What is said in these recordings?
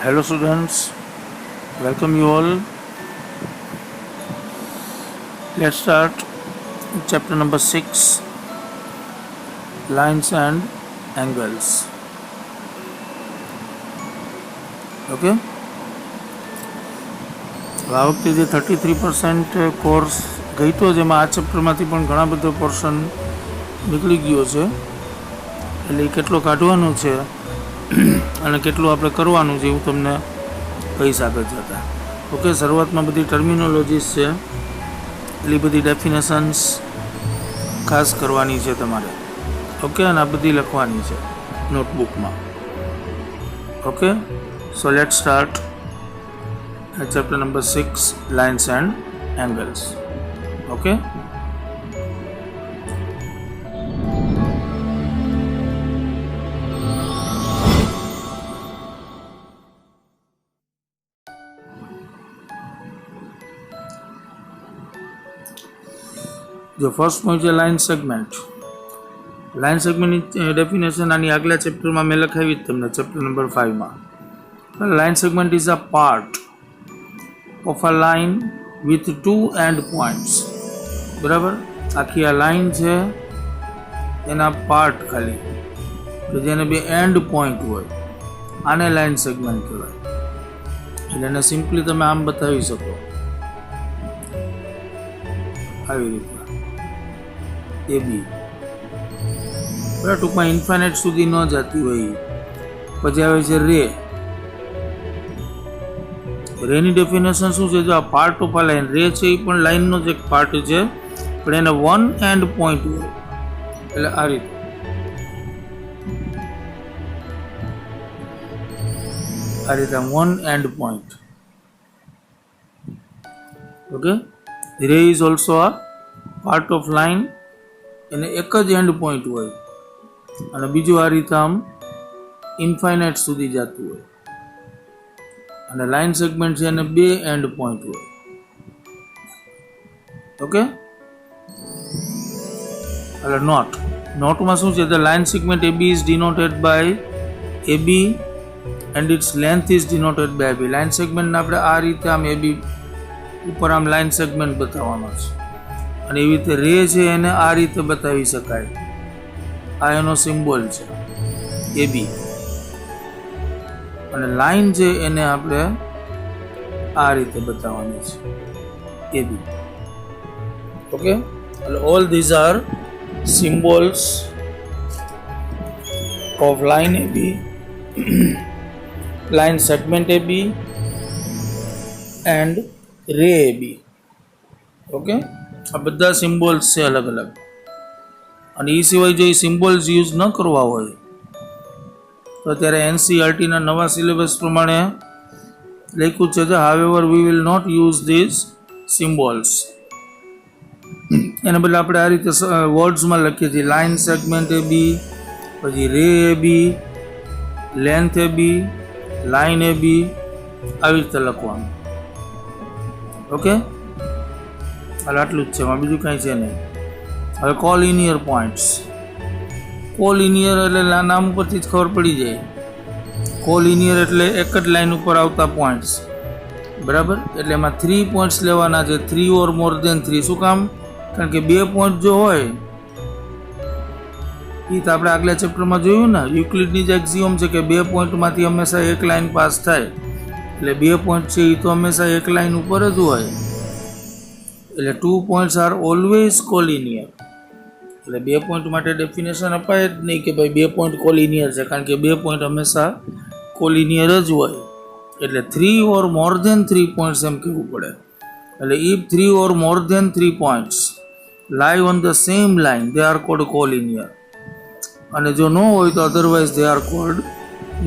Hello students, welcome you all. Let's start chapter number 6, lines and angles. Okay. આ વખતે જે 33% course ગઈ તો જેમાં આ ચેપ્ટરમાંથી પણ ઘણા બધો પોર્શન નીકળી ગયો છે, એટલે એ કેટલો કાઢવાનું છે અને કેટલું આપણે કરવાનું છે એવું તમને કહી શકે છે. ઓકે, શરૂઆતમાં બધી ટર્મિનોલોજીસ છે, એટલી બધી ડેફિનેશન્સ ખાસ કરવાની છે તમારે. ઓકે, અને આ બધી લખવાની છે નોટબુકમાં. Okay, so let start chapter number 6, lines and angles. Okay. जो फर्स्ट पॉइंट है line segment. Line segment definition आनी આગલા ચેપ્ટરમાં મેં લખાવી તમને ચેપ્ટર નંબર 5 માં. Line segment is a part of a line with two end points. બરાબર, આખી આ લાઈન છે એના પાર્ટ ખાલી કે જેને બે એન્ડ પોઈન્ટ હોય, આને લાઈન સેગમેન્ટ કહેવાય. એટલે એને સિમ્પલી તમે આમ બતાવી શકો, આવી રીતે એ બી. બરાબર, ટૂંકમાં ઇન્ફાઇનાઇટ સુધી ન જતી હોય. પછી આવે છે રે. રેની ડેફિનેશન શું છે? જો આ પાર્ટ ઓફ આ લાઈન રે છે એ પણ લાઈનનો જ એક પાર્ટ છે, પણ એને વન એન્ડ પોઈન્ટ હોય. એટલે આ રીતે વન એન્ડ પોઈન્ટ. ઓકે, રે is also a part of line, એને એક જ એન્ડ પોઈન્ટ હોય અને બીજું આ રીતે આમ ઇન્ફાઇનાઇટ સુધી જતું હોય. અને લાઇન સેગમેન્ટ છે એને બે એન્ડ પોઈન્ટ હોય. ઓકે, એટલે નોટમાં શું છે? The line segment AB is denoted by AB and its length is denoted by AB. Line સેગમેન્ટને આપણે આ રીતે આમ AB ઉપર આમ લાઇન સેગમેન્ટ બતાવવાનો છે, અને એવી રીતે રે છે એને આ રીતે બતાવી શકાય. આ એનો સિમ્બોલ છે AB, અને લાઈન છે એને આપણે આ રીતે બતાવવાની છે AB. ઓકે, એટલે all these R symbols of line AB, line segment AB and રે AB. ઓકે, આ બધા સિમ્બોલ્સ છે અલગ અલગ. અને એ સિવાય જો એ સિમ્બોલ્સ યુઝ ન કરવા હોય તો અત્યારે NCERTના નવા સિલેબસ પ્રમાણે લખ્યું છે કે however we will not use these symbols. એને બદલે આપણે આ રીતે વર્ડ્સમાં લખીએ છીએ: લાઇન સેગમેન્ટ AB, પછી રે AB, length AB, line AB, આવી રીતે લખવાનું. ઓકે, હાલ આટલું જ છે, એમાં બીજું કાંઈ છે નહીં. હવે કોલિનિયર પોઈન્ટ્સ. કોલિનિયર એટલે નામ ઉપરથી જ ખબર પડી જાય. કોલિનિયર એટલે એક જ લાઈન ઉપર આવતા પોઈન્ટ્સ. બરાબર, એટલે એમાં 3 પોઈન્ટ્સ લેવાના છે. 3 ઓર મોર દેન 3. શું કામ? કારણ કે 2 પોઈન્ટ જો હોય એ તો આપણે આગલા ચેપ્ટરમાં જોયું ને, યુક્લિડની જ એક્ઝિયોમ છે કે 2 પોઈન્ટમાંથી હંમેશા એક લાઈન પાસ થાય. એટલે 2 પોઈન્ટ છે એ તો હંમેશા એક લાઈન ઉપર જ હોય. એટલે 2 પોઈન્ટ્સ આર ઓલવેઝ કોલિનિયર. એટલે 2 પોઈન્ટ માટે ડેફિનેશન અપાય જ નહીં કે ભાઈ 2 પોઈન્ટ કોલિનિયર છે, કારણ કે 2 પોઈન્ટ હંમેશા કોલિનિયર જ હોય. એટલે 3 ઓર મોર દેન 3 પોઈન્ટ્સ એમ કહેવું પડે. એટલે if 3 or more than 3 points lie on the same line they are called collinear. અને જો ન હોય તો otherwise they are called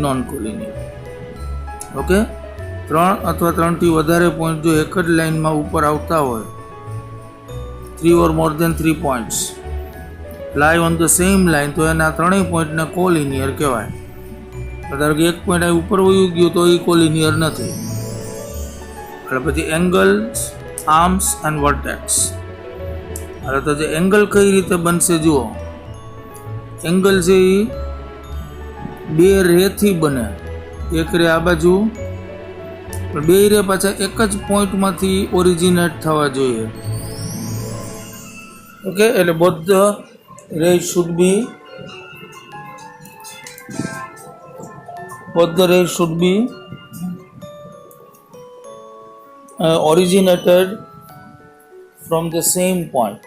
non collinear. Okay, 3 અથવા 3થી વધારે પોઈન્ટ જો એક જ લાઇનમાં ઉપર આવતા હોય, 3 or more than 3 points lie on the same line, તો એના ત્રણેય પોઈન્ટને કોલિનિયર કહેવાય. ધારો કે એક પોઈન્ટ આ ઉપર વયું ગયું તો એ કોલિનિયર નથી. એટલે પછી એંગલ્સ, આર્મ્સ એન્ડ વર્ટેક્સ. હવે તો જે એંગલ કઈ રીતે બનશે જુઓ. એંગલ છે એ બે રેથી બને. એક રે આ બાજુ, પણ બે રે પાછા એક જ પોઈન્ટમાંથી ઓરિજિનેટ થવા જોઈએ. ઓકે, એટલે both the rays should be originated from the same point.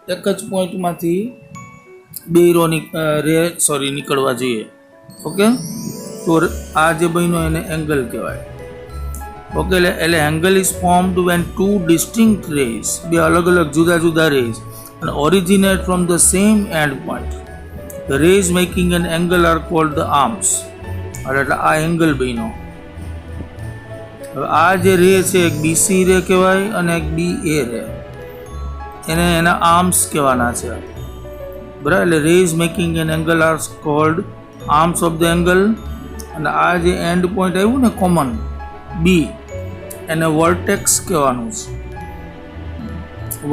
એક જ પોઈન્ટમાંથી બે રે નીકળવા જોઈએ. ઓકે, તો આ જે બન્યો એને એંગલ કહેવાય. ઓકે, એટલે angle is formed when two distinct rays, બે અલગ અલગ જુદા જુદા rays, and originate from the same end point. The rays making an angle are called the arms. એટલે આ એંગલ બન્યો. હવે આ જે રે છે એક બીસી રે કહેવાય અને એક BA રે, એને એના આર્મ્સ કહેવાના છે. બરાબર, એટલે rays making an angle are called arms of the angle. અને આ જે એન્ડ પોઈન્ટ આવ્યું ને કોમન બી, એને વર્ટેક્સ કહેવાનું છે,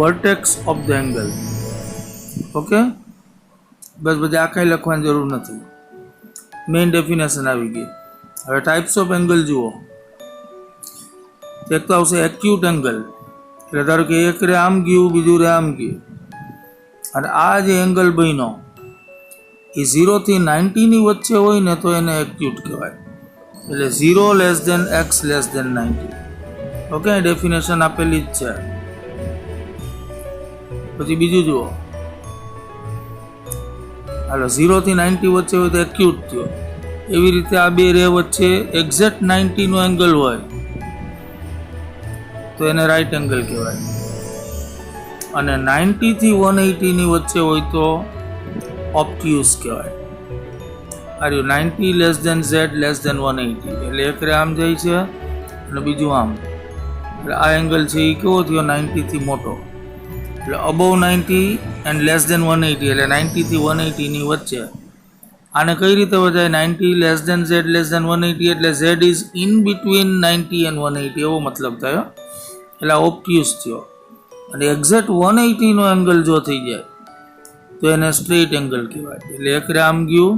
vertex of the angle. Okay, બસ બધી આ કાંઈ લખવાની જરૂર નથી, મેઇન ડેફિનેશન આવી ગઈ. હવે ટાઈપ્સ ઓફ એંગલ જુઓ. એક તો આવશે એક્યુટ એંગલ, એટલે ધારો કે એક રે આમ ગયું, બીજું રે આમ ગયું, અને આ જે એંગલ બન્યો એ 0 થી 90 ની વચ્ચે હોય ને તો એને એક્યુટ કહેવાય. એટલે 0 less than x less than 90. Okay, definition આપેલી જ છે. પછી બીજું જુઓ, હાલો 0 થી 90 વચ્ચે હોય તો એક્યુટ થયો. એવી રીતે આ બે રે વચ્ચે એક્ઝેક્ટ 90 નો એંગલ હોય તો એને રાઈટ એંગલ કહેવાય. અને 90 થી 180 ની વચ્ચે હોય તો ઓબ્ટ્યુસ કહેવાય. આર્યું 90 less than z less than 180, એટલે એક રે આમ જાય છે અને બીજું આમ, એટલે આ એંગલ છે એ કેવો થયો? 90 થી મોટો. એટલે અબવ 90 એન્ડ લેસ દેન 180, એટલે 90 થી 180 ની વચ્ચે. આને કઈ રીતે વધાય? 90 less than z less than 180, એટલે z is in between 90 and 180 એવો મતલબ થયો. એટલે ઓબ્ટ્યુસ થયો. અને એક્ઝેક્ટ 180 નો એંગલ જો થઈ જાય તો એને સ્ટ્રેટ એંગલ કહેવાય. એટલે એક રે આમ ગયું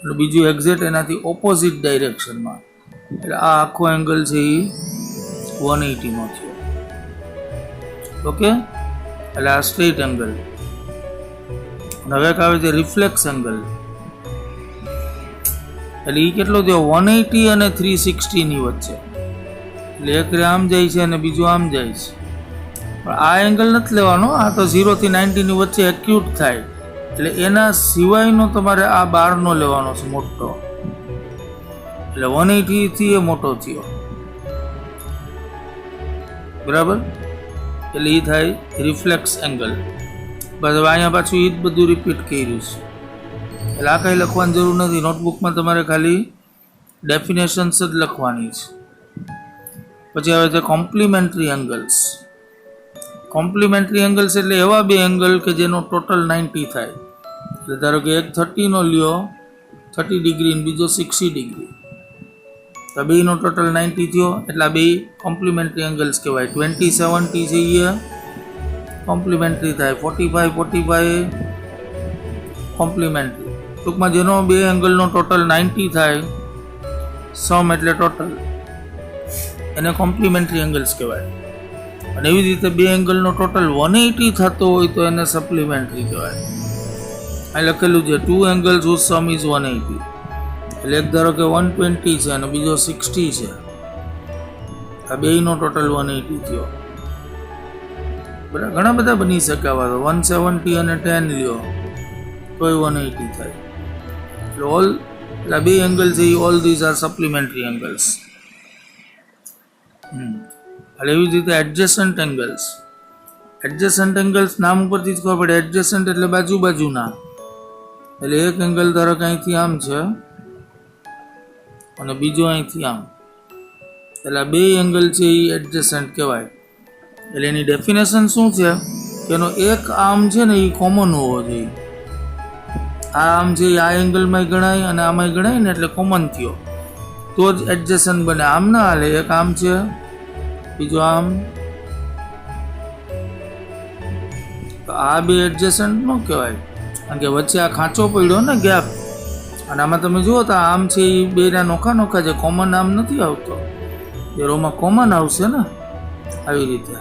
અને બીજું એક્ઝેક્ટ એનાથી ઓપોઝિટ ડાયરેક્શનમાં, એટલે આ આખો એંગલ છે એ 180 નો થયો. ઓકે, એટલે આ સ્ટ્રેટ એંગલ. હવે આવે છે રિફ્લેક્સ એંગલ. એટલે એ કેટલો થયો? 180 અને 360 ની વચ્ચે. એટલે એક રે આમ જાય છે અને બીજું આમ જાય છે. પણ આ એંગલ નથી લેવાનો, આ તો 0 થી 90 ની વચ્ચે એક્યુટ થાય. એટલે એના સિવાયનો તમારે આ બારનો લેવાનો છે મોટો. એટલે 180 થી એ મોટો થયો. બરાબર, એટલે એ થાય રિફ્લેક્સ એંગલ. બસ હવે અહીંયા પાછું એ જ બધું રિપીટ કર્યું છે. એટલે આ કંઈ લખવાની જરૂર નથી, નોટબુકમાં તમારે ખાલી ડેફિનેશન્સ જ લખવાની છે. પછી આવે છે કોમ્પ્લિમેન્ટરી એંગલ્સ. કોમ્પ્લિમેન્ટરી એંગલ્સ એટલે એવા બે એંગલ કે જેનો ટોટલ 90 થાય. એટલે ધારો કે એક 30 નો લ્યો 30 ડિગ્રી અને બીજો 60 ડિગ્રી, તો બેનો ટોટલ 90 થયો. એટલે બે કોમ્પ્લિમેન્ટરી એંગલ્સ કહેવાય. 20-70 છે એ કોમ્પ્લિમેન્ટરી થાય. 45-45 કોમ્પ્લિમેન્ટરી. ટૂંકમાં જેનો બે એંગલનો ટોટલ 90 થાય, સમ એટલે ટોટલ, એને કોમ્પ્લિમેન્ટરી એંગલ્સ કહેવાય. અને એવી જ રીતે બે એંગલનો ટોટલ 180 થતો હોય તો એને સપ્લિમેન્ટરી કહેવાય. અહીં લખેલું છે 2 એંગલ્સ whose sum is 180. એટલે એક ધારો કે 120 છે અને બીજો 60 છે, આ બેયનો ટોટલ 180 થયો. બરાબર, ઘણા બધા બની શકે આવા તો. 170 અને 10 લ્યો તોય 180 થાય. એટલે બે એંગલ છે એ all these are supplementary angles. એટલે એવી જ રીતે એડજેસન્ટ એંગલ્સ. એડજેસન્ટ એંગલ્સ નામ ઉપરથી જ ખબર પડે. એડજેસન્ટ એટલે બાજુ બાજુના. એટલે એક એંગલ ધારો કે અહીંથી આમ છે અને બીજો અહીંથી આમ, એટલે બે એંગલ છે એ એડજેસન્ટ કહેવાય. એટલે એની ડેફિનેશન શું છે કે એનો એક આર્મ છે ને એ કોમન હોવો જોઈએ. આ આર્મ છે એ આ એંગલમાં ગણાય અને આમાંય ગણાય ને, એટલે કોમન થયો તો જ એડજેસન્ટ બને. આમ ના હાલે. એક આમ છે બીજો આમ, તો આ બે એડજેસન્ટ ન કહેવાય. કારણ કે વચ્ચે આ ખાંચો પડ્યો ને, ગેપ, અને આમાં તમે જુઓ તો આમ છે એ બેના નોખા નોખા છે, કોમન આમ નથી આવતો. એ રોમાં કોમન આવશે ને આવી રીતે.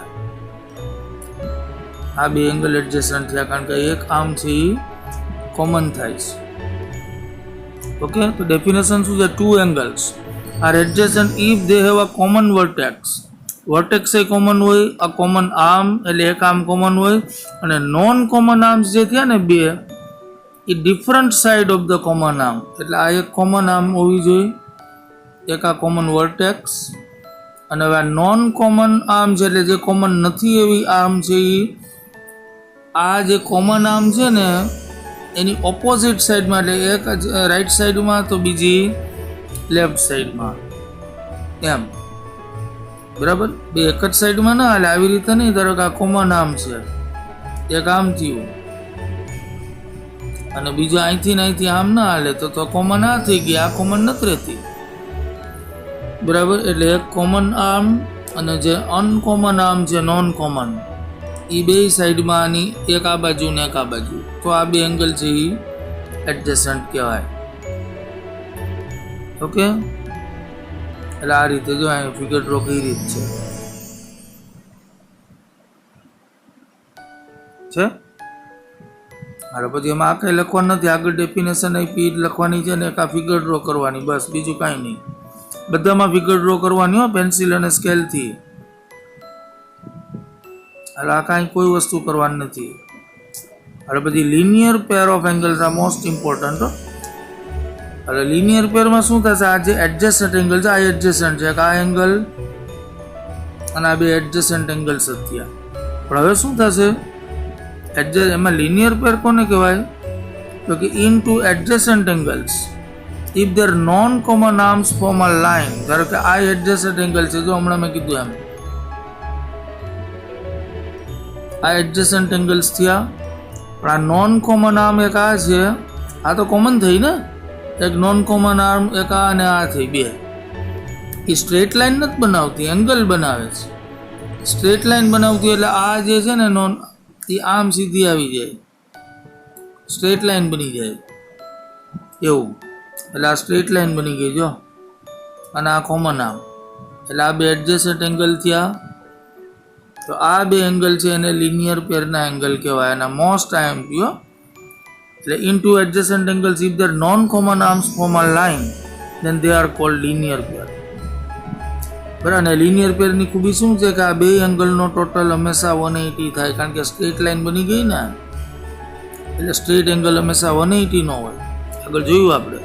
આ બે એંગલ એડજસ્ટન્ટ થયા કારણ કે એક આમ છે એ કોમન થાય છે. ઓકે, તો ડેફિનેશન શું છે? Two angles are adjacent if they have a common vertex. Vertex એ કોમન હોય, અ કોમન આર્મ એટલે એક આર્મ કોમન હોય, અને નોન કોમન આર્મ્સ જે થયા ને બે એ different side of the common arm. એટલે આ એક કોમન આર્મ હોવી જોઈએ, એક આ કોમન વર્ટેક્સ. અને હવે આ નોન કોમન આર્મ છે એટલે જે કોમન નથી એવી આર્મ છે એ આ જે કોમન આર્મ છે ને એની ઓપોઝિટ સાઈડમાં, એટલે એક રાઈટ સાઈડમાં તો બીજી લેફ્ટ સાઈડમાં, એમ. બરાબર, બે એક જ સાઈડમાં ના હાલે, આવી રીતે નહીં. ધારો કે આ કોમન આર્મ છે, એક આમ થયું અને બીજો અહીંથી ને અહીંથી આમ ના હાલે, તો કોમન આ થઈ ગઈ, આ કોમન નથી રહેતી. બરાબર, એટલે એક કોમન આર્મ અને જે અનકોમન આર્મ છે નોન કોમન, એ બે સાઈડમાં આની એક આ બાજુ ને એક આ બાજુ, તો આ બે એંગલ છે એ એડજસ્ટન્ટ કહેવાય. ઓકે, એટલે આ રીતે જો અહીં ફિગર ડ્રો કઈ રીત છે. હાલો, પછી એમાં આ કંઈ લખવાનું નથી, આગળ ડેફિનેશન આપી લખવાની છે ને એક આ ફિગર ડ્રો કરવાની, બસ, બીજું કાંઈ નહીં. બધામાં ફિગર ડ્રો કરવાની હો, પેન્સિલ અને સ્કેલથી. એટલે આ કાંઈ કોઈ વસ્તુ કરવાની નથી. એટલે પછી linear pair of angles are most important. એટલે લિનિયર પેરમાં શું થશે? આ જે એડજસ્ટન્ટ એંગલ છે, આ એડજસ્ટન્ટ છે, આ એંગલ અને આ બે એડજસ્ટન્ટ એંગલ્સ જ થયા. પણ હવે શું થશે? એમાં લિનિયર પેર કોને કહેવાય? તો કે in two adjacent angles if their non common arms form a line. ધારો કે આ એડજસ્ટન્ટ એંગલ છે, જો હમણાં મેં કીધું એમ, આ એડજસ્ટન્ટ એંગલ્સ થયા. પણ આ નોન કોમન આર્મ એક આ છે, આ તો કોમન થઈ ને, એક નોન કોમન આર્મ એક આ અને આ થઈ બે. એ સ્ટ્રેટ લાઇન નથી બનાવતી, એંગલ બનાવે છે. સ્ટ્રેટ લાઇન બનાવતી એટલે આ જે છે ને નોન, એ આમ સીધી આવી જાય, સ્ટ્રેટ લાઇન બની જાય એવું. એટલે આ સ્ટ્રેટ લાઇન બની ગઈ જો, અને આ કોમન આર્મ, એટલે આ બે એડજસ્ટન્ટ એંગલ થયા. તો આ બે એંગલ છે એને લિનિયર પેરના એંગલ કહેવાય. અને મોસ્ટ આઈએમપી, એટલે in two adjacent angles if their non common arms form a line then they are called linear pair. બરાબર, અને લિનિયર પેરની ખૂબી શું છે કે આ બે એંગલનો ટોટલ હંમેશા 180 થાય, કારણ કે સ્ટ્રેટ લાઇન બની ગઈ ને, એટલે સ્ટ્રેટ એંગલ હંમેશા 180 નો હોય. આગળ જોયું આપણે,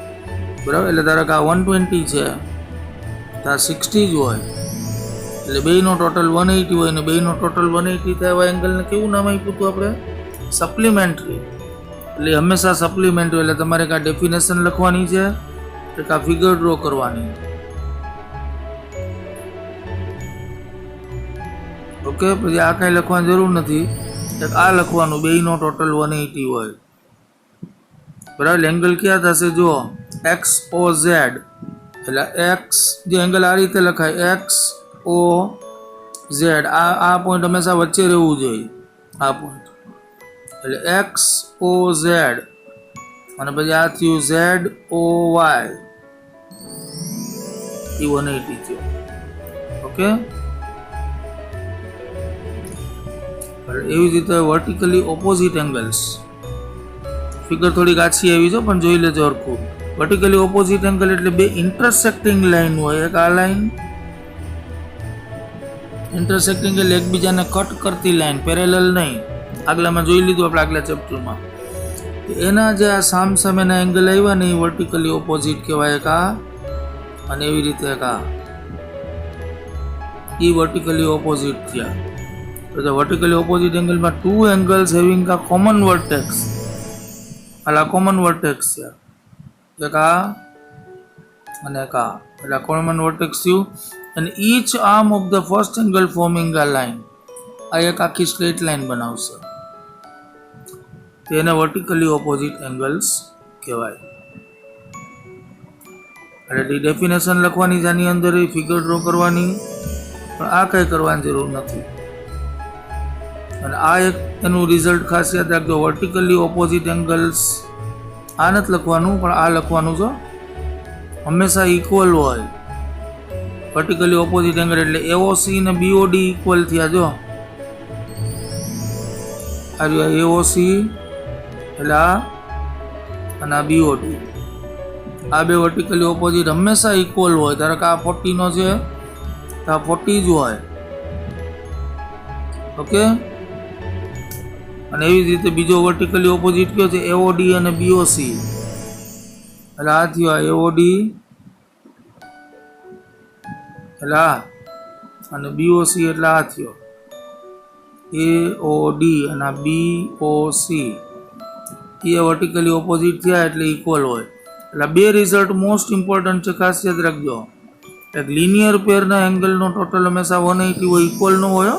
બરાબર. એટલે ધારો કે આ 120 છે તો આ 60 જ હોય, એટલે બેનો ટોટલ 180 હોય, ને બેનો ટોટલ 180 થાય એવા એંગલને કેવું નામ આપ્યું હતું આપણે? સપ્લિમેન્ટરી. એટલે હંમેશા સપ્લિમેન્ટરી. એટલે તમારે કાં ડેફિનેશન લખવાની છે કે કાં ફિગર ડ્રો કરવાની. ઓકે, પછી આ કાંઈ લખવાની જરૂર નથી, આ લખવાનું, બેનો ટોટલ 180 હોય. બરાબર, એંગલ ક્યાં થશે? જુઓ, એક્સ ઓ ઝેડ. એટલે એક્સ જે એંગલ આ રીતે લખાય, એક્સ ઓ ઝેડ, આ પોઈન્ટ હંમેશા વચ્ચે રહેવું જોઈએ, આ પોઈન્ટ. એટલે એક્સ ઓ ઝેડ, અને પછી આ થયું ઝેડ ઓ વાય, એ 180 થયો. ઓકે, એવી જ રીતે વર્ટિકલી ઓપોઝિટ એંગલ્સ. ફિગર થોડીક આછી આવી છે પણ જોઈ લેજો હરખું. વર્ટિકલી ઓપોઝિટ એંગલ એટલે બે ઇન્ટરસેક્ટિંગ લાઇન હોય, એક આ લાઇન ઇન્ટરસેક્ટિંગ એટલે એકબીજાને કટ કરતી લાઇન, પેરેલલ નહીં. આગલામાં જોઈ લીધું આપણે આગલા ચેપ્ટરમાં. એના જે આ સામસામેના એંગલ આવ્યા ને એ વર્ટિકલી ઓપોઝિટ કહેવાય, એક આ અને એવી રીતે એક આ, એ વર્ટિકલી ઓપોઝિટ થયા. તો the vertically opposite angle માં two angles having a common vertex, આ common vertex છે, એક આ અને એક આ, એટલે common vertex થયું. and each arm of the first angle forming a line, આ એક આખી સ્ટ્રેટ લાઇન બનાવશે, તેને વર્ટિકલી ઓપોઝિટ એંગલ્સ કહેવાય. એટલે ડેફિનેશન લખવાની છે આની અંદર, ફિગર ડ્રો કરવાની, પણ આ કંઈ કરવાની જરૂર નથી. અને આ એક એનું રિઝલ્ટ ખાસ યાદ રાખજો, વર્ટિકલી ઓપોઝિટ એંગલ્સ આ નથી લખવાનું, પણ આ લખવાનું જો હંમેશા ઇક્વલ હોય. વર્ટિકલી ઓપોઝિટ એંગલ એટલે AOC ને BOD ઇક્વલ થયા. જો આ AOC એટલે આ અને આ BOD, આ બે વર્ટિકલી ઓપોઝિટ હંમેશા ઇક્વલ હોય. ધારો કે આ 40 નો છે તો આ 40 જ હોય. ઓકે, અને એવી જ રીતે બીજો વર્ટિકલી ઓપોઝિટ કયો છે AOD અને BOC, એટલે આ થયો આ AOD એટલે આ, અને BOC એટલે આ થયો AOD અને આ BOC. એ વર્ટિકલી ઓપોઝિટ થયા એટલે ઇક્વલ હોય. એટલે બે રિઝલ્ટ મોસ્ટ ઇમ્પોર્ટન્ટ છે, ખાસ યાદ રાખજો. એક લિનિયર પેરના એંગલનો ટોટલ હંમેશા 180 હોય, ઇક્વલ ન હોય.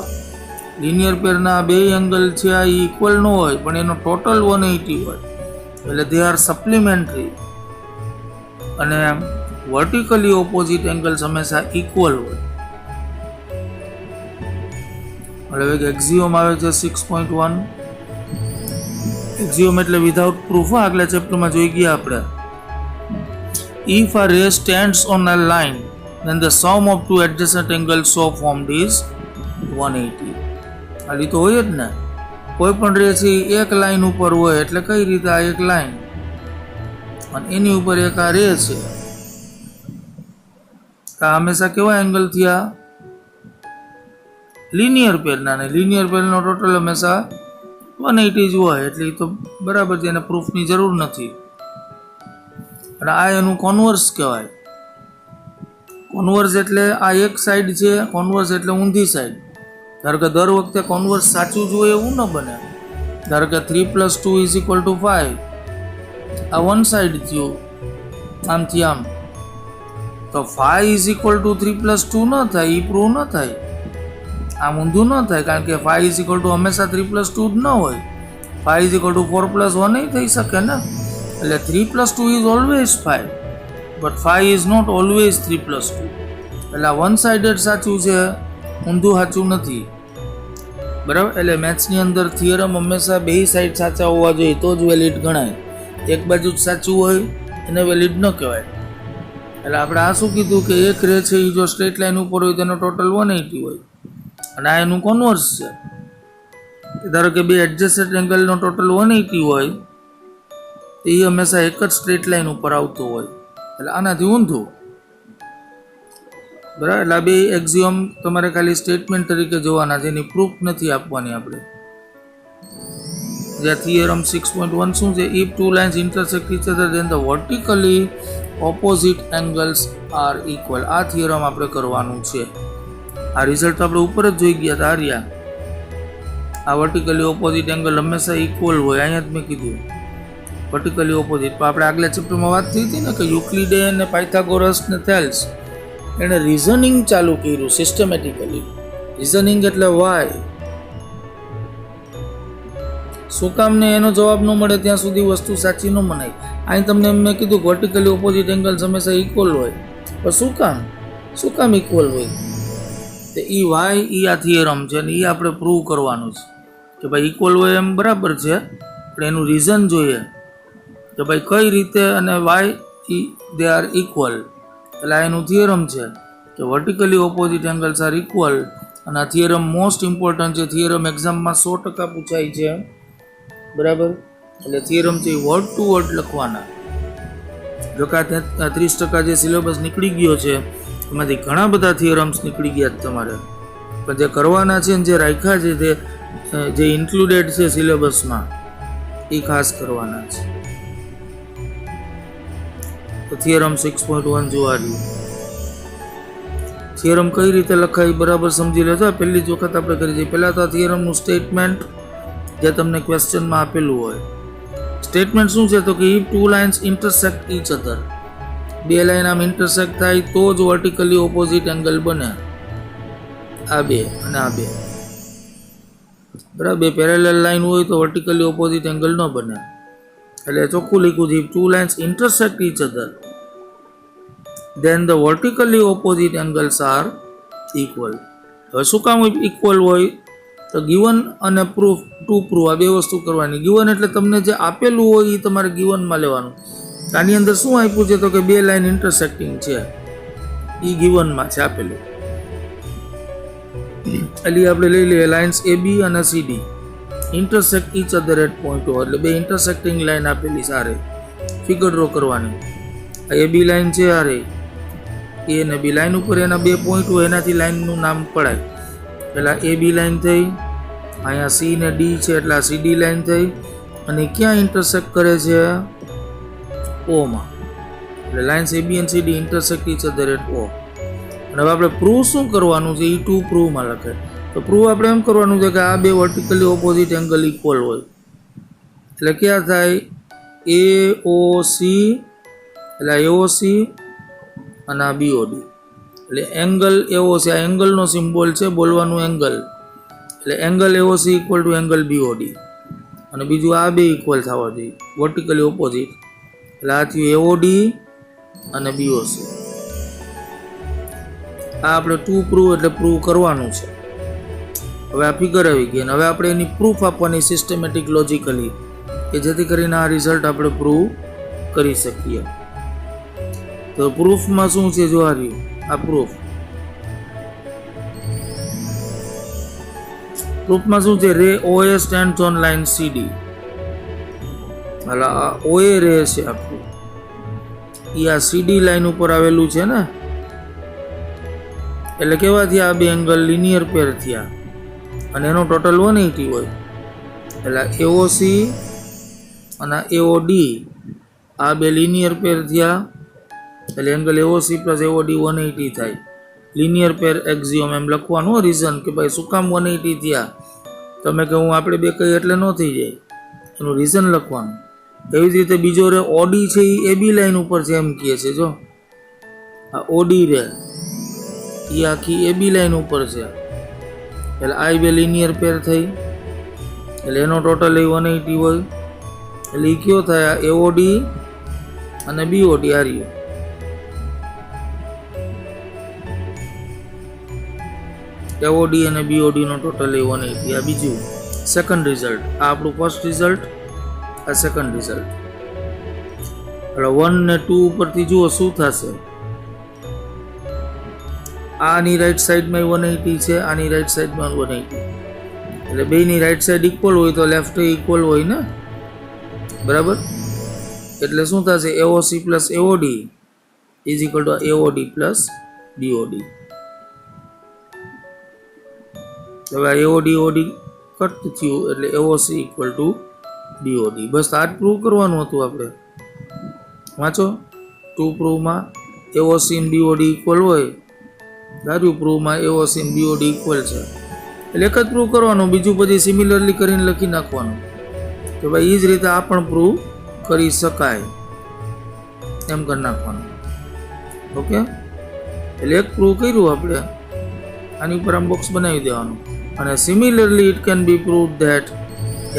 લિનિયર પેરના બે એંગલ છે આ ઇક્વલ ન હોય, પણ એનો ટોટલ 180 હોય, એટલે દે આર સપ્લિમેન્ટરી. અને વર્ટિકલી ઓપોઝિટ એંગલ્સ હંમેશા ઇક્વલ હોય. હવે એક્ઝિયોમ આવે છે 6.1. એક્ઝિયોમ એટલે વિધાઉટ પ્રૂફ. આગલા ચેપ્ટરમાં જોઈ ગયા આપણે. If a ray stands on a line, then the sum of two adjacent angles so formed is 180. આ તો હોય જ ને, કોઈ પણ રે છે એક લાઈન ઉપર હોય એટલે કઈ રીતે આ એક લાઈન અને એની ઉપર એક આ રે છે, આ હંમેશા કેવા એંગલ થયા લિનિયર પેરના, ને લિનિયર પેરનો ટોટલ હંમેશા 180 જ હોય. એટલે એ તો બરાબર છે, એને પ્રૂફની જરૂર નથી. અને આ એનું કોન્વર્સ કહેવાય. કોન્વર્સ એટલે આ એક સાઈડ છે, કોન્વર્સ એટલે ઊંધી સાઈડ. ધારો કે દર વખતે કોન્વર્સ સાચું જ હોય એવું ન બને. ધારો કે 3 + 2 = 5, આ વન સાઈડ થયું આમથી આમ, તો 5 = 3 + 2 ન થાય, એ પ્રૂવ ન થાય. આમ ઊંધું ન થાય, કારણ કે 5 = હંમેશા 3 + 2 જ ન હોય. 5 = 4 + 1 નહીં થઈ શકે ને. એટલે 3 + 2 is always 5, but 5 is not always 3 + 2. એટલે વન સાઇડેડ સાચું છે, ઊંધું સાચું નથી. બરાબર. એટલે મેથ્સની અંદર થિયરમ હંમેશા બે સાઈડ સાચા હોવા જોઈએ તો જ વેલિડ ગણાય. એક બાજુ જ સાચું હોય એને વેલિડ ન કહેવાય. એટલે આપણે આ શું કીધું કે એક રે છે એ જો સ્ટ્રેટ લાઈન ઉપર હોય તેનો ટોટલ 180 હોય, અને આ એનું કોન્વર્સ છે. ધારો કે બે એડજસ્ટેડ એંગલનો ટોટલ 180 હોય, એ હંમેશા એક જ સ્ટ્રેટ લાઈન ઉપર આવતો હોય, એટલે આનાથી ઊંધું. બરાબર. એટલે આ બે એક્ઝિયોમ તમારે ખાલી સ્ટેટમેન્ટ તરીકે જોવાના છે, એની પ્રૂફ નથી આપવાની આપણે. જ્યાં થિયરમ 6.1 શું છે? If two lines intersect each other then the vertically opposite angles are equal. આ થિયરમ આપણે કરવાનું છે. આ રિઝલ્ટ આપણે ઉપર જ જોઈ ગયા હતા. આર્યા આ વર્ટિકલી ઓપોઝિટ એંગલ હંમેશા ઇક્વલ હોય. અહીંયા જ મેં કીધું વર્ટિકલી ઓપોઝિટ. પણ આપણે આગલા ચેપ્ટરમાં વાત થઈ હતી ને કે યુક્લિડે અને પાયથાગોરસ ને થેલ્સ એણે રિઝનિંગ ચાલુ કર્યું સિસ્ટમેટિકલી. રિઝનિંગ એટલે વાય. શું કામ ને એનો જવાબ ન મળે ત્યાં સુધી વસ્તુ સાચી ન મનાય. અહીં તમને મેં કીધું વર્ટિકલી ઓપોઝિટ એંગલ્સ હંમેશા ઇક્વલ હોય, પણ શું કામ ઇક્વલ હોય? તો એ વાય એ આ થિયરમ છે ને એ આપણે પ્રૂવ કરવાનું છે કે ભાઈ ઇક્વલ હોય એમ બરાબર છે, પણ એનું રીઝન જોઈએ કે ભાઈ કઈ રીતે અને વાય દે આર ઇક્વલ. એટલે આ એનું થિયરમ છે કે vertically opposite angles are equal. અને આ થિયરમ મોસ્ટ ઇમ્પોર્ટન્ટ છે. થિયરમ એક્ઝામમાં 100% પૂછાય છે. બરાબર. એટલે થિયરમ છે એ વર્ડ ટુ વર્ડ લખવાના. જો કે 30% જે સિલેબસ નીકળી ગયો છે એમાંથી ઘણા બધા થિયરમ્સ નીકળી ગયા તમારે, પણ જે કરવાના છે ને જે રાખ્યા છે તે જે ઇન્ક્લુડેડ છે સિલેબસમાં એ ખાસ કરવાના છે. તો થિયરમ 6.1 જોવા રહ્યું. થિયરમ કઈ રીતે લખાય બરાબર સમજી લેજો. પહેલી જ વખત આપણે કરી દઈએ. પહેલાં તો આ થિયરમનું સ્ટેટમેન્ટ જે તમને ક્વેશ્ચનમાં આપેલું હોય. સ્ટેટમેન્ટ શું છે? તો કે if two lines intersect each other, બે લાઈન આમ ઇન્ટરસેક્ટ થાય તો જ વર્ટિકલી ઓપોઝિટ એંગલ બને. આ બે અને આ બે બરાબર. બે પેરેલલ લાઈન હોય તો વર્ટિકલી ઓપોઝિટ એંગલ ન બને. એટલે ચોખ્ખું લખ્યું છે if two lines intersect each other then the vertically opposite angles are equal. હવે શું કામ ઇક્વલ હોય? તો ગિવન અને પ્રૂફ ટુ પ્રૂફ આ બે વસ્તુ કરવાની. ગિવન એટલે તમને જે આપેલું હોય એ તમારે ગિવનમાં લેવાનું. આની અંદર શું આપ્યું છે તો કે બે લાઈન ઇન્ટરસેક્ટિંગ છે, એ ગિવનમાં છે આપેલું. એટલે આપણે લઈ લઈએ લાઇન્સ AB અને CD intersect each other eight point O, એટલે બે ઇન્ટરસેક્ટિંગ લાઈન આપેલી છે. આ રે ફિગર ડ્રો કરવાની. આ AB લાઈન છે, આ રે A અને B લાઈન ઉપર એના બે પોઈન્ટ હોય એનાથી લાઈનનું નામ પડાય. પેલા AB લાઈન થઈ, અહીંયા C ને D છે એટલે આ CD લાઈન થઈ, અને ક્યાં ઇન્ટરસેક્ટ કરે છે? O માં. એટલે લાઇન્સ AB અને CD intersect each other at O. અને હવે આપણે પ્રૂફ શું કરવાનું છે? E2 પ્રૂફમાં લખે. તો પ્રૂફ આપણે એમ કરવાનું છે કે આ બે વર્ટિકલી ઓપોઝિટ એંગલ ઇક્વલ હોય. એટલે ક્યાં થાય? AOC, એટલે AOC અને આ BOD. એટલે એંગલ AOC, આ એંગલનો સિમ્બોલ છે, બોલવાનું એંગલ. એટલે angle AOC equal to angle BOD. અને બીજું આ બે ઇક્વલ થવા જોઈએ, વર્ટિકલી ઓપોઝિટ. એટલે આ થયું AOD અને BOC. આ આપણે ટુ પ્રૂફ એટલે પ્રૂફ કરવાનું છે. હવે આ ફિગર આવી ગઈ, અને હવે આપણે એની પ્રૂફ આપવાની સિસ્ટમેટિક લોજિકલી, કે જેથી કરીને આ રિઝલ્ટ આપણે પ્રૂફ કરી શકીએ. તો પ્રૂફમાં શું છે? જો આ રહ્યું આ પ્રૂફ. પ્રૂફમાં શું છે? રે OA stands on line CD. એટલે આ OA રે છે આપણું, એ આ CD લાઈન ઉપર આવેલું છે ને. એટલે કેવા થયા? આ બે એંગલ લિનિયર પેર થયા, અને એનો ટોટલ 180 હોય. એટલે AOC અને AOD આ બે લિનિયર પેર થયા. એટલે એંગલ AOC પ્લસ AOD 180 થાય. લિનિયર પેર એક્ઝિયોમ એમ લખવાનું. રીઝન કે ભાઈ શું કામ 180 થયા, તમે કે હું આપણે બે કહીએ એટલે ન થઈ જાય, એનું રીઝન લખવાનું. એવી જ રીતે બીજો રે OD છે, એ AB લાઈન ઉપર છે એમ કહે છે. જો આ OD રે એ આખી AB લાઈન ઉપર છે. એટલે આ બે લિનિયર પેર થઈ, એટલે એનો ટોટલ એ 180 હોય. એટલે એ કયો થાય? AOD અને BOD આ રહ્યું. AOD અને BOD નો ટોટલ એ 180. આ બીજું સેકન્ડ રિઝલ્ટ. આ આપણું ફર્સ્ટ રિઝલ્ટ, આ સેકન્ડ રિઝલ્ટ. એટલે 1 ને 2 ઉપરથી જુઓ શું થશે. આની રાઈટ સાઈડમાં 180 છે, આની રાઈટ સાઈડમાં 180. એટલે બેની રાઈટ સાઈડ ઇક્વલ હોય તો લેફ્ટ ઇક્વલ હોય ને, બરાબર? એટલે શું થશે? AOC plus AOD is equal two AOD plus BOD. હવે AOD OD કટ થયું, એટલે AOC ઇક્વલ ટુ BOD. બસ આ જ પ્રૂવ કરવાનું હતું આપણે. વાંચો, ટુ પ્રૂવમાં AOC અને BOD ઇક્વલ હોય, ધાર્યું પ્રૂવમાં AOC અને BOD ઇક્વલ છે, એટલે એક જ પ્રૂવ કરવાનું. બીજું બધી સિમિલરલી કરીને લખી નાખવાનું કે ભાઈ એ જ રીતે આ પણ પ્રૂવ કરી શકાય, એમ કરી નાખવાનું. ઓકે, એટલે એક પ્રૂવ કર્યું આપણે, આની ઉપર આમ બોક્સ બનાવી દેવાનું. અને similarly it can be prove that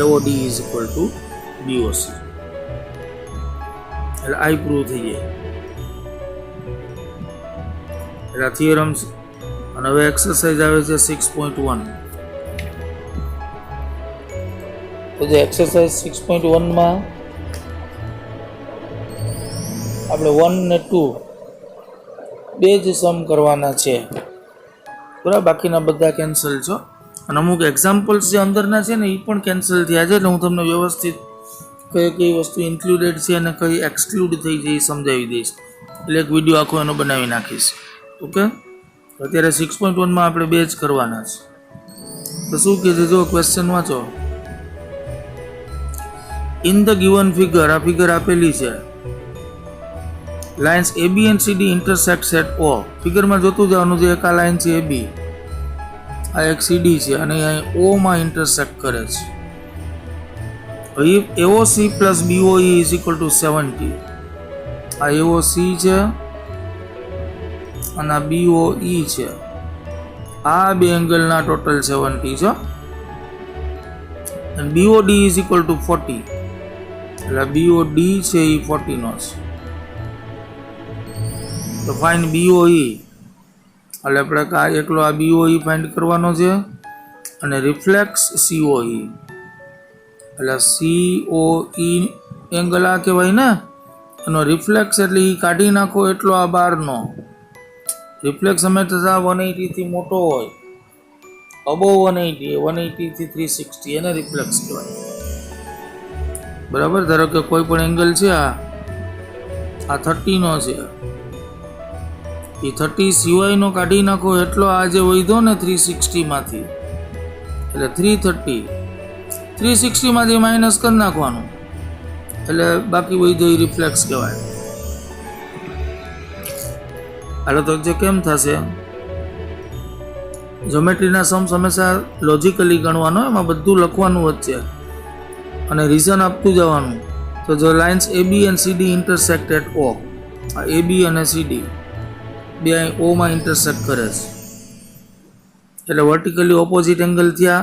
AOD is equal two BOC. એટલે આ પ્રૂવ થઈ જાય. એટલે થિયરમ્સ. અને હવે એક્સરસાઇઝ આવે છે 6.1. તો જે એક્સરસાઇઝ 6.1માં આપણે 1 ને 2 બે જ સમ કરવાના છે, બરાબર? બાકીના બધા કેન્સલ છે. અને અમુક એક્ઝામ્પલ્સ જે અંદરના છે ને એ પણ કેન્સલ થયા છે. એટલે હું તમને વ્યવસ્થિત કઈ વસ્તુ ઇન્ક્લુડેડ છે અને કઈ એક્સક્લુડ થઈ છે એ સમજાવી દઈશ. એટલે એક વિડીયો આખો એનો બનાવી નાખીશ. ઓકે, અત્યારે 6.1માં આપણે બે જ કરવાના છે. તો શું કહે છે? જો ક્વેશ્ચન વાંચો. ઇન ધ ગિવન ફિગર, આ ફિગર આપેલી છે, lines AB and CD intersect at O. ફિગરમાં જોતું જવાનું છે. એક આ લાઇન છે AB, આ એક CD છે, અને અહીં O માં ઇન્ટરસેક્ટ કરે છે. If AOC plus BOE is equal to 70, આ AOC છે અને આ BOE છે. આ બે એંગલના ટોટલ 70 છે. અને BOD is equal to 40. એટલે BOD છે એ 40 નો છે. તો ફાઇન્ડ BOE. એટલે આપણે એકલો આ BOE ફાઇન્ડ કરવાનો છે, અને રિફ્લેક્સ COE, એટલે COE એંગલ આ કહેવાય ને, એનો રિફ્લેક્સ એટલે એ કાઢી નાખો એટલો આ બહારનો રિફ્લેક્સ હંમેશા 180 થી મોટો હોય, અબોવ 180, 180 થી 360 એને રિફ્લેક્સ કહેવાય. બરાબર. ધારો કે કોઈ પણ એંગલ છે, આ 30 નો છે, એ 30 સિવાયનો કાઢી નાખો એટલો આ જે વધ્યો ને 360 માંથી, એટલે 330, 360 માંથી માઇનસ કરી નાખવાનું, એટલે બાકી વધ્યો એ રિફ્લેક્સ કહેવાય. હાલો તો જે કેમ થશે, જ્યોમેટ્રીના સમ્સ હંમેશા લોજિકલી ગણવાનો, એમાં બધું લખવાનું વચ્ચે અને રીઝન આપતું જવાનું. તો જો લાઇન્સ AB અને CD ઇન્ટરસેક્ટ એટ O, આ AB અને CD બે અહીં O માં ઇન્ટરસેક્ટ કરે છે, એટલે વર્ટિકલી ઓપોઝિટ એંગલ થયા.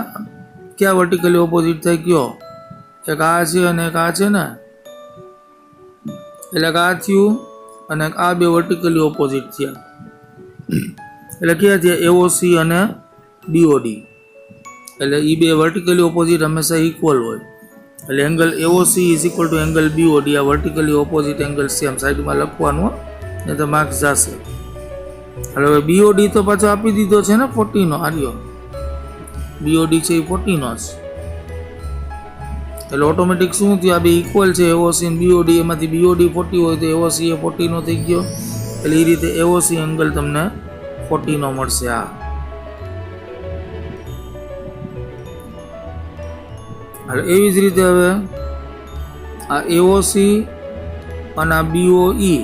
ક્યાં વર્ટિકલી ઓપોઝિટ થઈ ગયો? એક આ છે અને એક આ છે ને, એટલે આ થયું અને આ બે વર્ટિકલી ઓપોઝિટ થયા, એટલે ક્યાં થયા? AOC અને BOD. એટલે એ બે વર્ટિકલી ઓપોઝિટ હંમેશા ઇક્વલ હોય, એટલે angle AOC is equal to angle BOD. આ વર્ટિકલી ઓપોઝિટ એંગલ સેમ સાઈડમાં લખવાનું, ને તો માર્ક્સ જશે. હવે BOD તો પાછો આપી દીધો છે ને 40 નો, આર્યો BOD છે એ 40 નો છે, એટલે ઓટોમેટિક શું થયું? આ બે ઇક્વલ છે, AOC અને BOD. એમાંથી BOD 40 હોય તો AOC એ 40 નો થઈ ગયો, એટલે એ રીતે AOC એંગલ તમને 40 નો મળશે. એટલે એવી જ રીતે હવે આ AOC અને આ BOE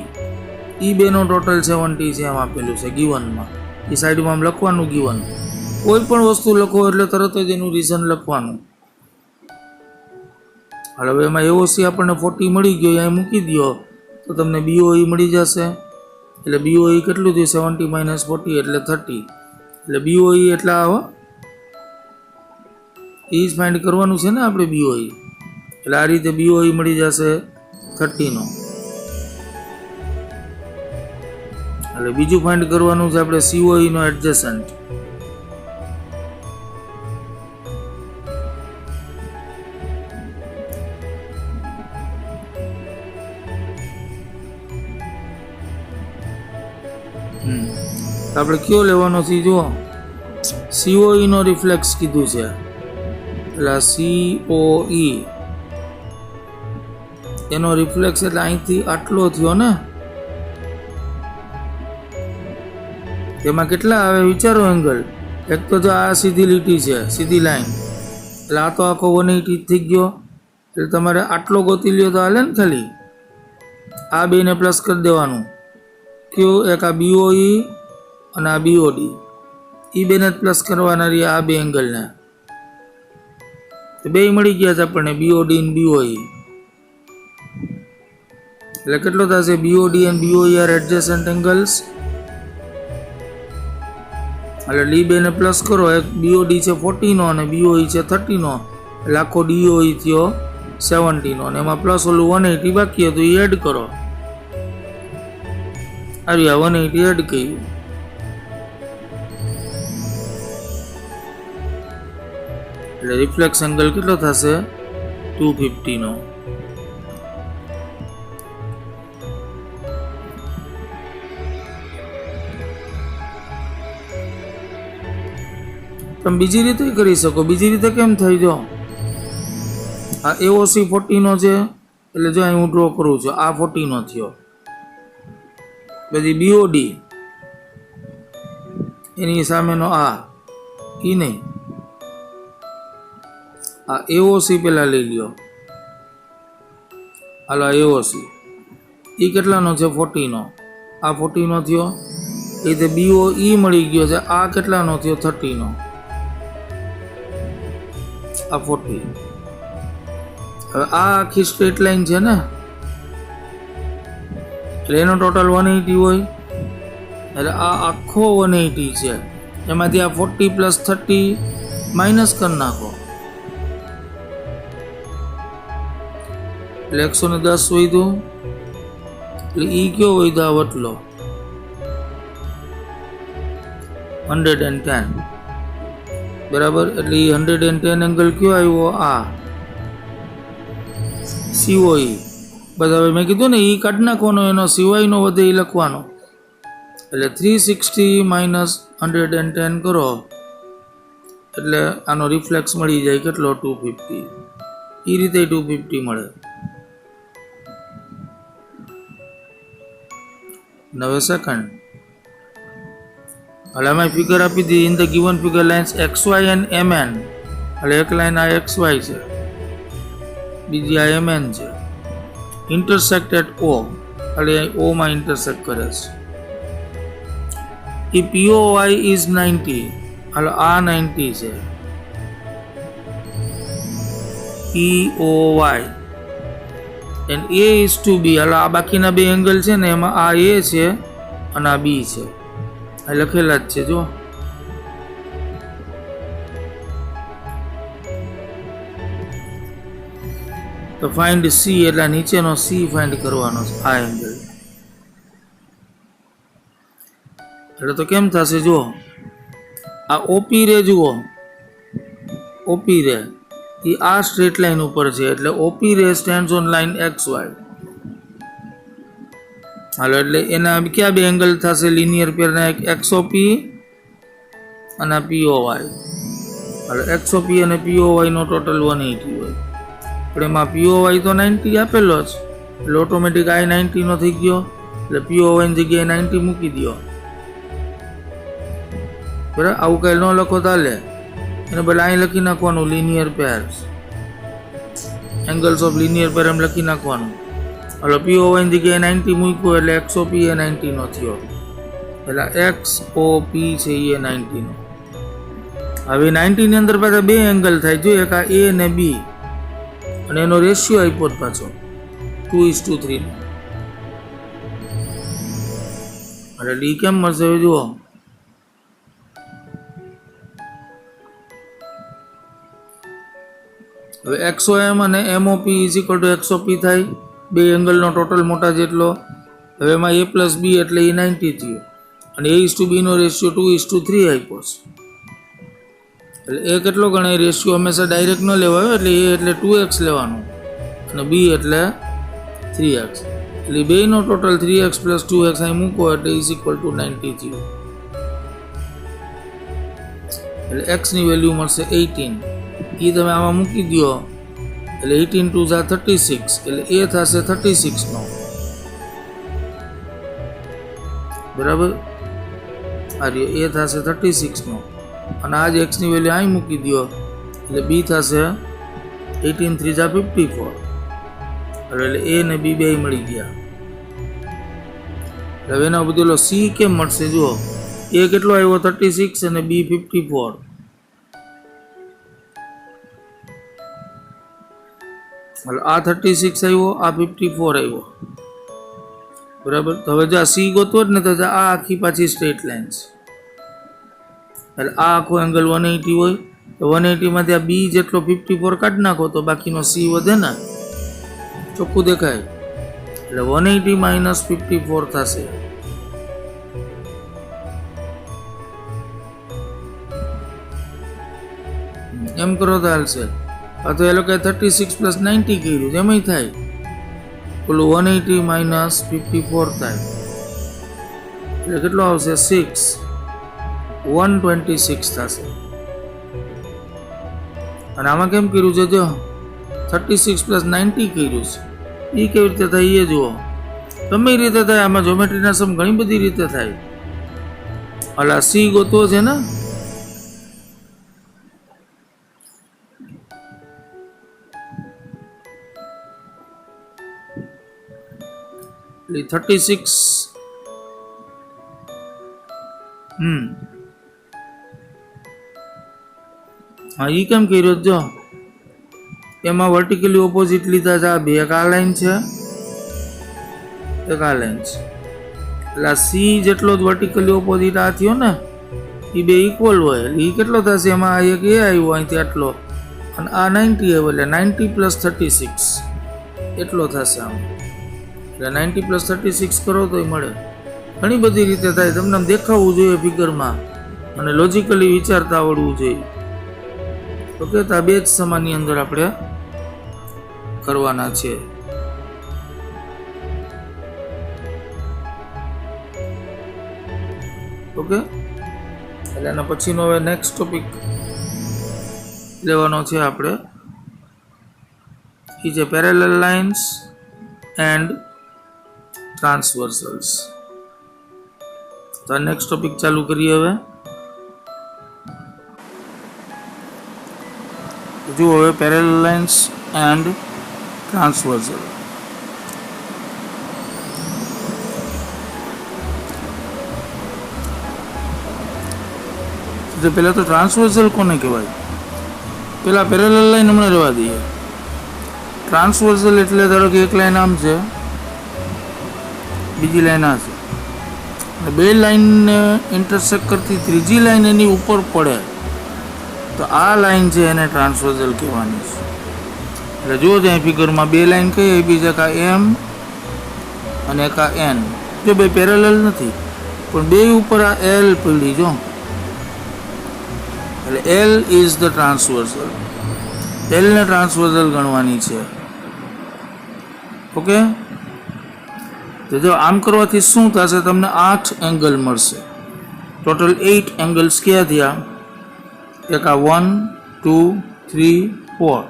એ બેનો ટોટલ 70 છે એમ આપેલું છે ગિવનમાં. એ સાઈડમાં આમ લખવાનું ગિવન. કોઈ પણ વસ્તુ લખો એટલે તરત જ એનું રીઝન લખવાનું. હવે એમાં AOC આપણને 40 મળી ગયો, અહીં મૂકી દો તો તમને BOE મળી જશે. એટલે BOE કેટલું થયું? 70 - 40 એટલે 30. એટલે BOE એટલા આવો એ જ ફાઇન્ડ કરવાનું છે ને આપણે BOE. એટલે આ રીતે BOE મળી જશે 30 નો. એટલે બીજું ફાઇન્ડ કરવાનું છે આપણે COE નો એડજસન્ટ. આપણે કયો લેવાનો છે? જુઓ, COE નો રિફ્લેક્સ કીધું છે, એટલે COE એનો રિફ્લેક્સ એટલે અહીંથી આટલો થયો ને, એમાં કેટલા આવે વિચારો એંગલ. એક તો જો આ સીધી લીટી છે, સીધી લાઈન, એટલે આ તો આખો 180 થઈ ગયો. એટલે તમારે આટલો ગોતી લ્યો તો હાલે ને, ખાલી આ બેને પ્લસ કરી દેવાનું. કયો? એક આ BOE અને આ BOD, એ બેને જ પ્લસ કરવાના રહ્યા આ બે એંગલને. બે મળી ગયા છે આપણને, BOD અને BOE. એટલે કેટલો થશે? BOD અને BOE આર એડજસન્ટ એંગલ્સ. એટલે ડી બેને પ્લસ કરો, એક BOD છે 40 નો અને BOE છે 30 નો, એટલે આખો DOE થયો 70 નો, અને એમાં પ્લસ ઓલું 180 બાકી હતું એ એડ કરો. આવ્યા 180 એડ કર્યું. એટલે રિફ્લેક્સ એંગલ કેટલો થશે? 250 નો. તમે બીજી રીતે કરી શકો. બીજી રીતે કેમ થઈ? જો આ AOC 40 નો છે, એટલે જો અહીં હું ડ્રો કરું છું, આ 40 નો થયો. પછી BOD એની સામેનો આ ઈ નહીં, આ AOC પેલા લઈ લ્યો. હાલો AOC એ કેટલાનો છે? 40 નો. આ 40 નો થયો. એ રીતે BOE મળી ગયો છે. આ કેટલાનો થયો? 30 નો. આ 40. હવે આ આખી સ્ટ્રેટ લાઈન છે ને, એટલે એનો ટોટલ 180 હોય. એટલે આ આખો 180 છે, એમાંથી આ 40 + 30 માઇનસ કરી નાખો, એટલે 110 વધ્યું. એટલે ઈ કયો વધ્યો? આ વટલો 110. બરાબર. એટલે એ 110 એંગલ કયો આવ્યો? આ COE. બધા હવે મેં કીધું ને એ કાઢી નાખવાનો, એનો સિવાયનો વધે એ લખવાનો. એટલે 360 માઇનસ 110 કરો એટલે આનો રિફ્લેક્સ મળી જાય કેટલો? 250. એ રીતે 250 મળે. હવે સેકન્ડ. એટલે અમે ફિગર આપી દીધી. In the given figure lines XY and MN. એટલે એક લાઈન આ XY છે, બીજી આ MN છે. Intersect at O. એટલે O માં ઇન્ટરસેક્ટ કરે છે. એ POY ઇઝ 90. એટલે આ 90 છે. POY and A is to B. એટલે આ બાકીના બે એંગલ છે ને એમાં આ A છે અને આ B છે. આ લખેલા જ છે જો. તો ફાઇન્ડ C. એટલે નીચેનો C ફાઇન્ડ કરવાનો છે, આ એંગલ. એટલે તો કેમ થશે જો, આ OP રે જુઓ, OP રે એ આ સ્ટ્રેટ લાઈન ઉપર છે. એટલે OP રે સ્ટેન્ડ્સ ઓન લાઈન XY. હાલો, એટલે એના ક્યાં બે એંગલ થશે લિનિયર પેરના? એક XOP અને POY. હાલો, XOP અને POY નો ટોટલ 180 હોય. પણ એમાં POY તો 90 આપેલો જ, એટલે ઓટોમેટિક આ 90 નો થઈ ગયો. એટલે POY ની જગ્યાએ 90 મૂકી દો. બરાબર. આવું કઈ ન લખો તાલે, એને બદલે અહીં લખી નાખવાનું linear pairs, angles of linear pair એમ લખી નાખવાનું. એટલે POY ની જગ્યાએ 90 મૂક્યો એટલે XOP એ 90 નો થયો. એટલે XOP છે એ 90 નો. હવે 90 ની અંદર પાછા બે એંગલ થાય. જો એક આ A અને B, અને એનો રેશિયો આપ્યો પાછો 2:3 નો. એટલે D કેમ મળશે જુઓ. હવે XOM અને MOP is equal two XOP થાય, બે એંગલનો ટોટલ મોટા જેટલો. હવે એમાં A પ્લસ B એટલે એ 90 થયું, અને A:B નો રેશિયો 2:3 આપ્યો છે. એટલે એ કેટલો ગણાય? રેશિયો હંમેશા ડાયરેક્ટ ન લેવાયો. એટલે A એટલે 2x લેવાનું અને B એટલે 3x. એટલે બેનો ટોટલ 3x પ્લસ 2x અહીં મૂકો એટલે ઇઝ ઇક્વલ ટુ 90 થયું. એટલે x ની વેલ્યુ મળશે 18. એ તમે આમાં મૂકી દો એટલે 18 2 36. એટલે એ થશે 36 નો. બરાબર. આ રહ્યો એ થશે 36 નો. અને આ જ x ની વેલ્યુ અહીં મૂકી દો એટલે b થશે 18 3 54. એટલે a ને b બે મળી ગયા. હવે એના બદલો c કેમ મળશે? જુઓ, a કેટલો આવ્યો? 36 અને b 54. એટલે આ 36 આવ્યો, આ 54 આવ્યો. બરાબર. તો હવે જો આ C ગોતવો જ ને તો આ આખી પાછી સ્ટ્રેટ લાઈન છે. એટલે આ આખો એંગલ 180 હોય તો 180 માંથી આ B જેટલો 54 કાઢી નાખો તો બાકીનો C વધે ને, ચોખ્ખું દેખાય. એટલે 180 માઇનસ 54 થશે. એમ કરો તો હાલશે. આ તો એ લોકોએ 36 પ્લસ 90 કર્યું, એમાંય થાય. પેલું 180 માઇનસ 54 થાય એટલે કેટલો આવશે? 126 થશે. અને આમાં કેમ કર્યું છે? જો 36 પ્લસ 90 કર્યું છે. એ કેવી રીતે થાય એ જુઓ. ગમે રીતે થાય. આમાં જ્યોમેટ્રીના સમ ઘણી બધી રીતે થાય. એટલે C ગોતવો છે ને, એટલે 36 હા એ કેમ કર્યો? જો એમાં વર્ટિકલી ઓપોઝિટ લીધા છે. આ બે, એક આ લાઈન છે, એક આ લાઈન છે. એટલે આ C જેટલો જ વર્ટિકલી ઓપોઝિટ આ થયો ને, એ બે ઇક્વલ હોય. એટલે એ કેટલો થશે? એમાં એક એ આવ્યો અહીંથી આટલો, અને આ 90 આવ્યો. એટલે 90 પ્લસ 36 એટલો થશે આમ. એટલે 90 પ્લસ 36 કરો તો મળે. ઘણી બધી રીતે થાય. તમને દેખાવું જોઈએ ફિગરમાં, અને લોજિકલી વિચારતા આવડવું જોઈએ. ઓકે, તો આ બે જ સમાનની અંદર આપણે કરવાના છે. ઓકે, એટલે એના પછીનો હવે નેક્સ્ટ ટોપિક લેવાનો છે આપણે, એ છે પેરેલલ લાઇન્સ એન્ડ ટ્રાન્સવર્સલ્સ. તો નેક્સ્ટ ટોપિક ચાલુ કરીએ હવે. જુઓ હવે પેરેલલ લાઇન્સ એન્ડ ટ્રાન્સવર્સલ. પહેલાં તો ટ્રાન્સવર્સલ કોને કહેવાય? પહેલાં પેરેલલ લાઇન હમણાં રહેવા દઈએ. ટ્રાન્સવર્સલ એટલે ધારો કે એક લાઈન આમ છે, બીજી લાઈન આ છે, બે લાઈનને ઇન્ટરસેક્ટ કરતી ત્રીજી લાઈન એની ઉપર પડે તો આ લાઈન છે એને ટ્રાન્સવર્સલ કહેવાની છે. એટલે જુઓ ત્યાં ફિગરમાં બે લાઈન કઈ બીજા એક આ એમ અને એક આ એન. જો બે પેરેલલ નથી પણ બે ઉપર આ એલ પડી, જો એટલે એલ ઇઝ ધ ટ્રાન્સવર્સલ. એલને ટ્રાન્સવર્સલ ગણવાની છે. ઓકે, તો જો આમ કરવાથી શું થશે? તમને 8 એંગલ મળશે. ટોટલ 8 એંગલ્સ ક્યાં થયા? એક આ 1 2 3 4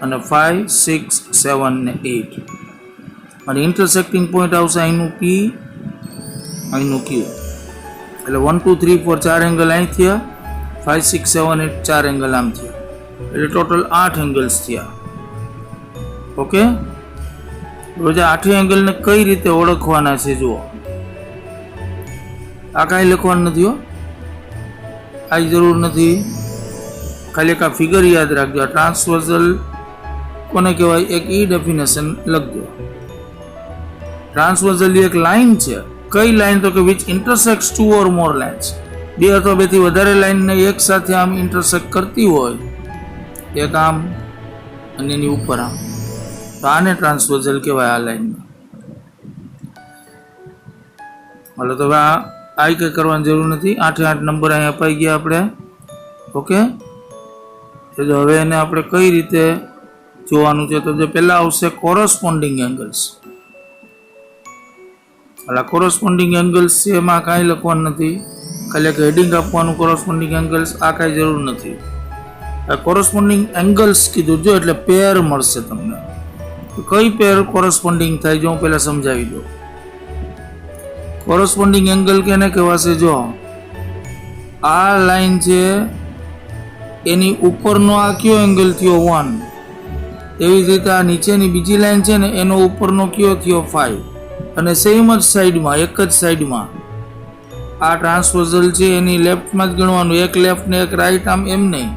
અને 5 6 7 ને 8. અને ઇન્ટરસેક્ટિંગ પોઈન્ટ આવશે અહીંનું પી, અહીંનું ક્યુ. એટલે 1 2 3 4 4 એંગલ અહીં થયા, 5 6 7 8 4 એંગલ આમ થયા, એટલે ટોટલ 8 એંગલ્સ થયા. ઓકે, રોજ 8 એંગલને કઈ રીતે ઓળખવાના છે? જુઓ, આ કાંઈ લખવાનું નથી હો, આ જરૂર નથી, ખાલી એક આ ફિગર યાદ રાખજો. આ ટ્રાન્સવર્સલ કોને કહેવાય? એક ઈ ડેફિનેશન લખજો. ટ્રાન્સવર્સલ એક લાઇન છે. કઈ લાઇન? તો કે વિચ ઇન્ટરસેક્ટ્સ 2 ઓર મોર લાઇન્સ. બે અથવા બેથી વધારે લાઇનને એક સાથે આમ ઇન્ટરસેક્ટ કરતી હોય, એક આમ અને એની ઉપર આમ, તો આને ટ્રાન્સવર્સલ કહેવાય આ લાઈનમાં. હાલો, તો હવે આ કંઈ કરવાની જરૂર નથી. 8 8 નંબર અહીં અપાઈ ગયા આપણે. ઓકે, તો હવે એને આપણે કઈ રીતે જોવાનું છે? તો જે પહેલાં આવશે કોરસ્પોન્ડિંગ એંગલ્સ. એટલે કોરસ્પોન્ડિંગ એંગલ્સ છે, એમાં કાંઈ લખવાનું નથી, ખાલી એક હેડિંગ આપવાનું કોરસ્પોન્ડિંગ એંગલ્સ. આ કાંઈ જરૂર નથી. આ કોરસ્પોન્ડિંગ એંગલ્સ કીધું જો, એટલે પેર મળશે તમને. કઈ પેર કોરસ્પોન્ડિંગ થાય? જો હું પહેલાં સમજાવી દઉં. કોરસ્પોન્ડિંગ એંગલ કેને કહેવાશે? જો આ લાઈન છે એની ઉપરનો આ કયો એંગલ થયો? 1. એવી જ રીતે આ નીચેની બીજી લાઈન છે ને એનો ઉપરનો કયો થયો? 5. અને સેમ જ સાઈડમાં, એક જ સાઈડમાં આ ટ્રાન્સવર્સલ છે એની લેફ્ટમાં જ ગણવાનું. એક લેફ્ટ ને એક રાઈટ, આમ એમ નહીં.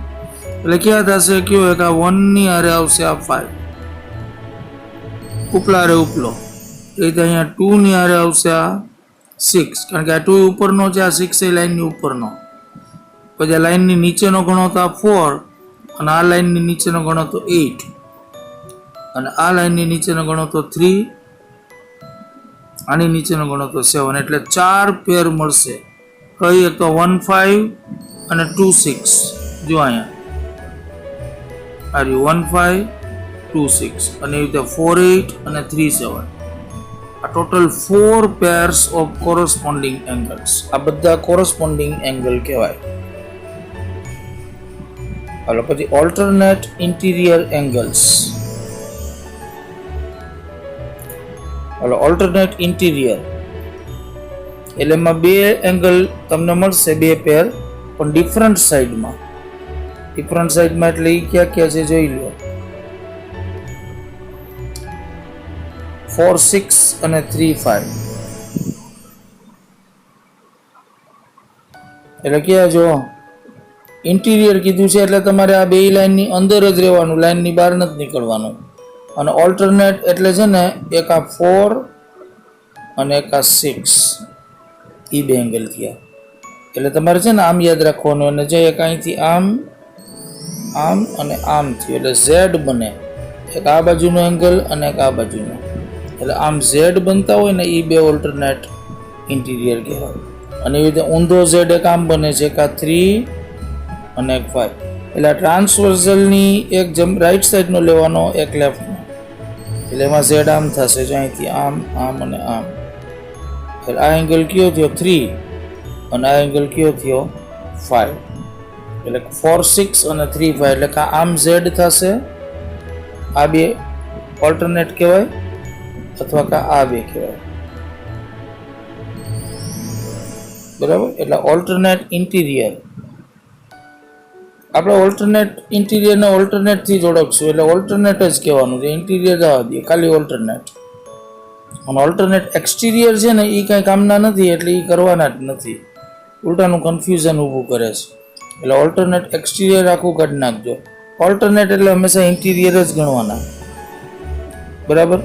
એટલે ક્યાં થશે? કયો? એક આ 1 ની હારે આવશે આ 5, ઉપલા રે ઉપલો. એ રીતે અહીંયા 2 ની હારે આવશે આ 6, કારણ કે આ 2 ઉપરનો છે, આ 6 એ લાઈનની ઉપરનો. પછી આ લાઈનની નીચેનો ગણો તો આ 4, અને આ લાઈનની નીચેનો ગણો તો 8, અને આ લાઈનની નીચેનો ગણો તો 3, આની નીચેનો ગણો તો 7. એટલે 4 પેર મળશે. કઈ? એક તો 1 5 અને 2 6. જો અહીંયા આ 1 5 2 6, અને એવી રીતે 4 8 અને 3 7. આ total 4 pairs of corresponding angles. આ બધા કોરસ્પોન્ડિંગ એંગલ કહેવાય. હાલો, પછી ઓલ્ટરનેટ ઇન્ટિરિયર એંગલ્સ. હાલો, ઓલ્ટરનેટ ઇન્ટિરિયર એટલે એમાં બે એંગલ તમને મળશે, બે પેર, પણ ડિફરન્ટ સાઈડમાં. ડિફરન્ટ સાઈડમાં એટલે એ ક્યાં ક્યાં છે જોઈ લો. 4 6 અને 3 5. એટલે ક્યાં જો ઇન્ટિરિયર કીધું છે એટલે તમારે આ બે લાઈનની અંદર જ રહેવાનું, લાઈનની બહાર નથી નીકળવાનું. અને ઓલ્ટરનેટ એટલે છે ને એક આ 4 અને એક આ 6, એ બે એંગલ થયા. એટલે તમારે છે ને આમ યાદ રાખવાનું, અને જે એક અહીંથી આમ આમ અને આમ થયું એટલે ઝેડ બને. એક આ બાજુનો એંગલ અને એક આ બાજુનો, એટલે આમ ઝેડ બનતા હોય ને એ બે ઓલ્ટરનેટ ઇન્ટિરિયર કહેવાય. અને એવી રીતે ઊંધો ઝેડ એક આમ બને છે, એક આ 3 અને એક 5. એટલે ટ્રાન્સવર્ઝલની એક રાઈટ સાઈડનો લેવાનો, એક લેફ્ટનો, એટલે એમાં ઝેડ આમ થશે, જો અહીંથી આમ આમ અને આમ. એટલે આ એંગલ કયો થયો 3 અને આ એંગલ કયો થયો 5. એટલે 4 6 અને 3 5 એટલે કે આમ ઝેડ થશે, આ બે ઓલ્ટરનેટ કહેવાય, અથવા કે આ બે કહેવાય. બરાબર. એટલે ઓલ્ટરનેટ ઇન્ટિરિયર આપણે ઓલ્ટરનેટ ઇન્ટિરિયરને ઓલ્ટરનેટથી જ ઓળખશું. એટલે ઓલ્ટરનેટ જ કહેવાનું છે, ઇન્ટિરિયર જવા દઈએ, ખાલી ઓલ્ટરનેટ. અને ઓલ્ટરનેટ એક્સટિરિયર છે ને એ કાંઈ કામના નથી, એટલે એ કરવાના જ નથી, ઉલટાનું કન્ફ્યુઝન ઊભું કરે છે. એટલે ઓલ્ટરનેટ એક્સટિરિયર આખું કાઢી નાખજો. ઓલ્ટરનેટ એટલે હંમેશા ઇન્ટિરિયર જ ગણવાના. બરાબર.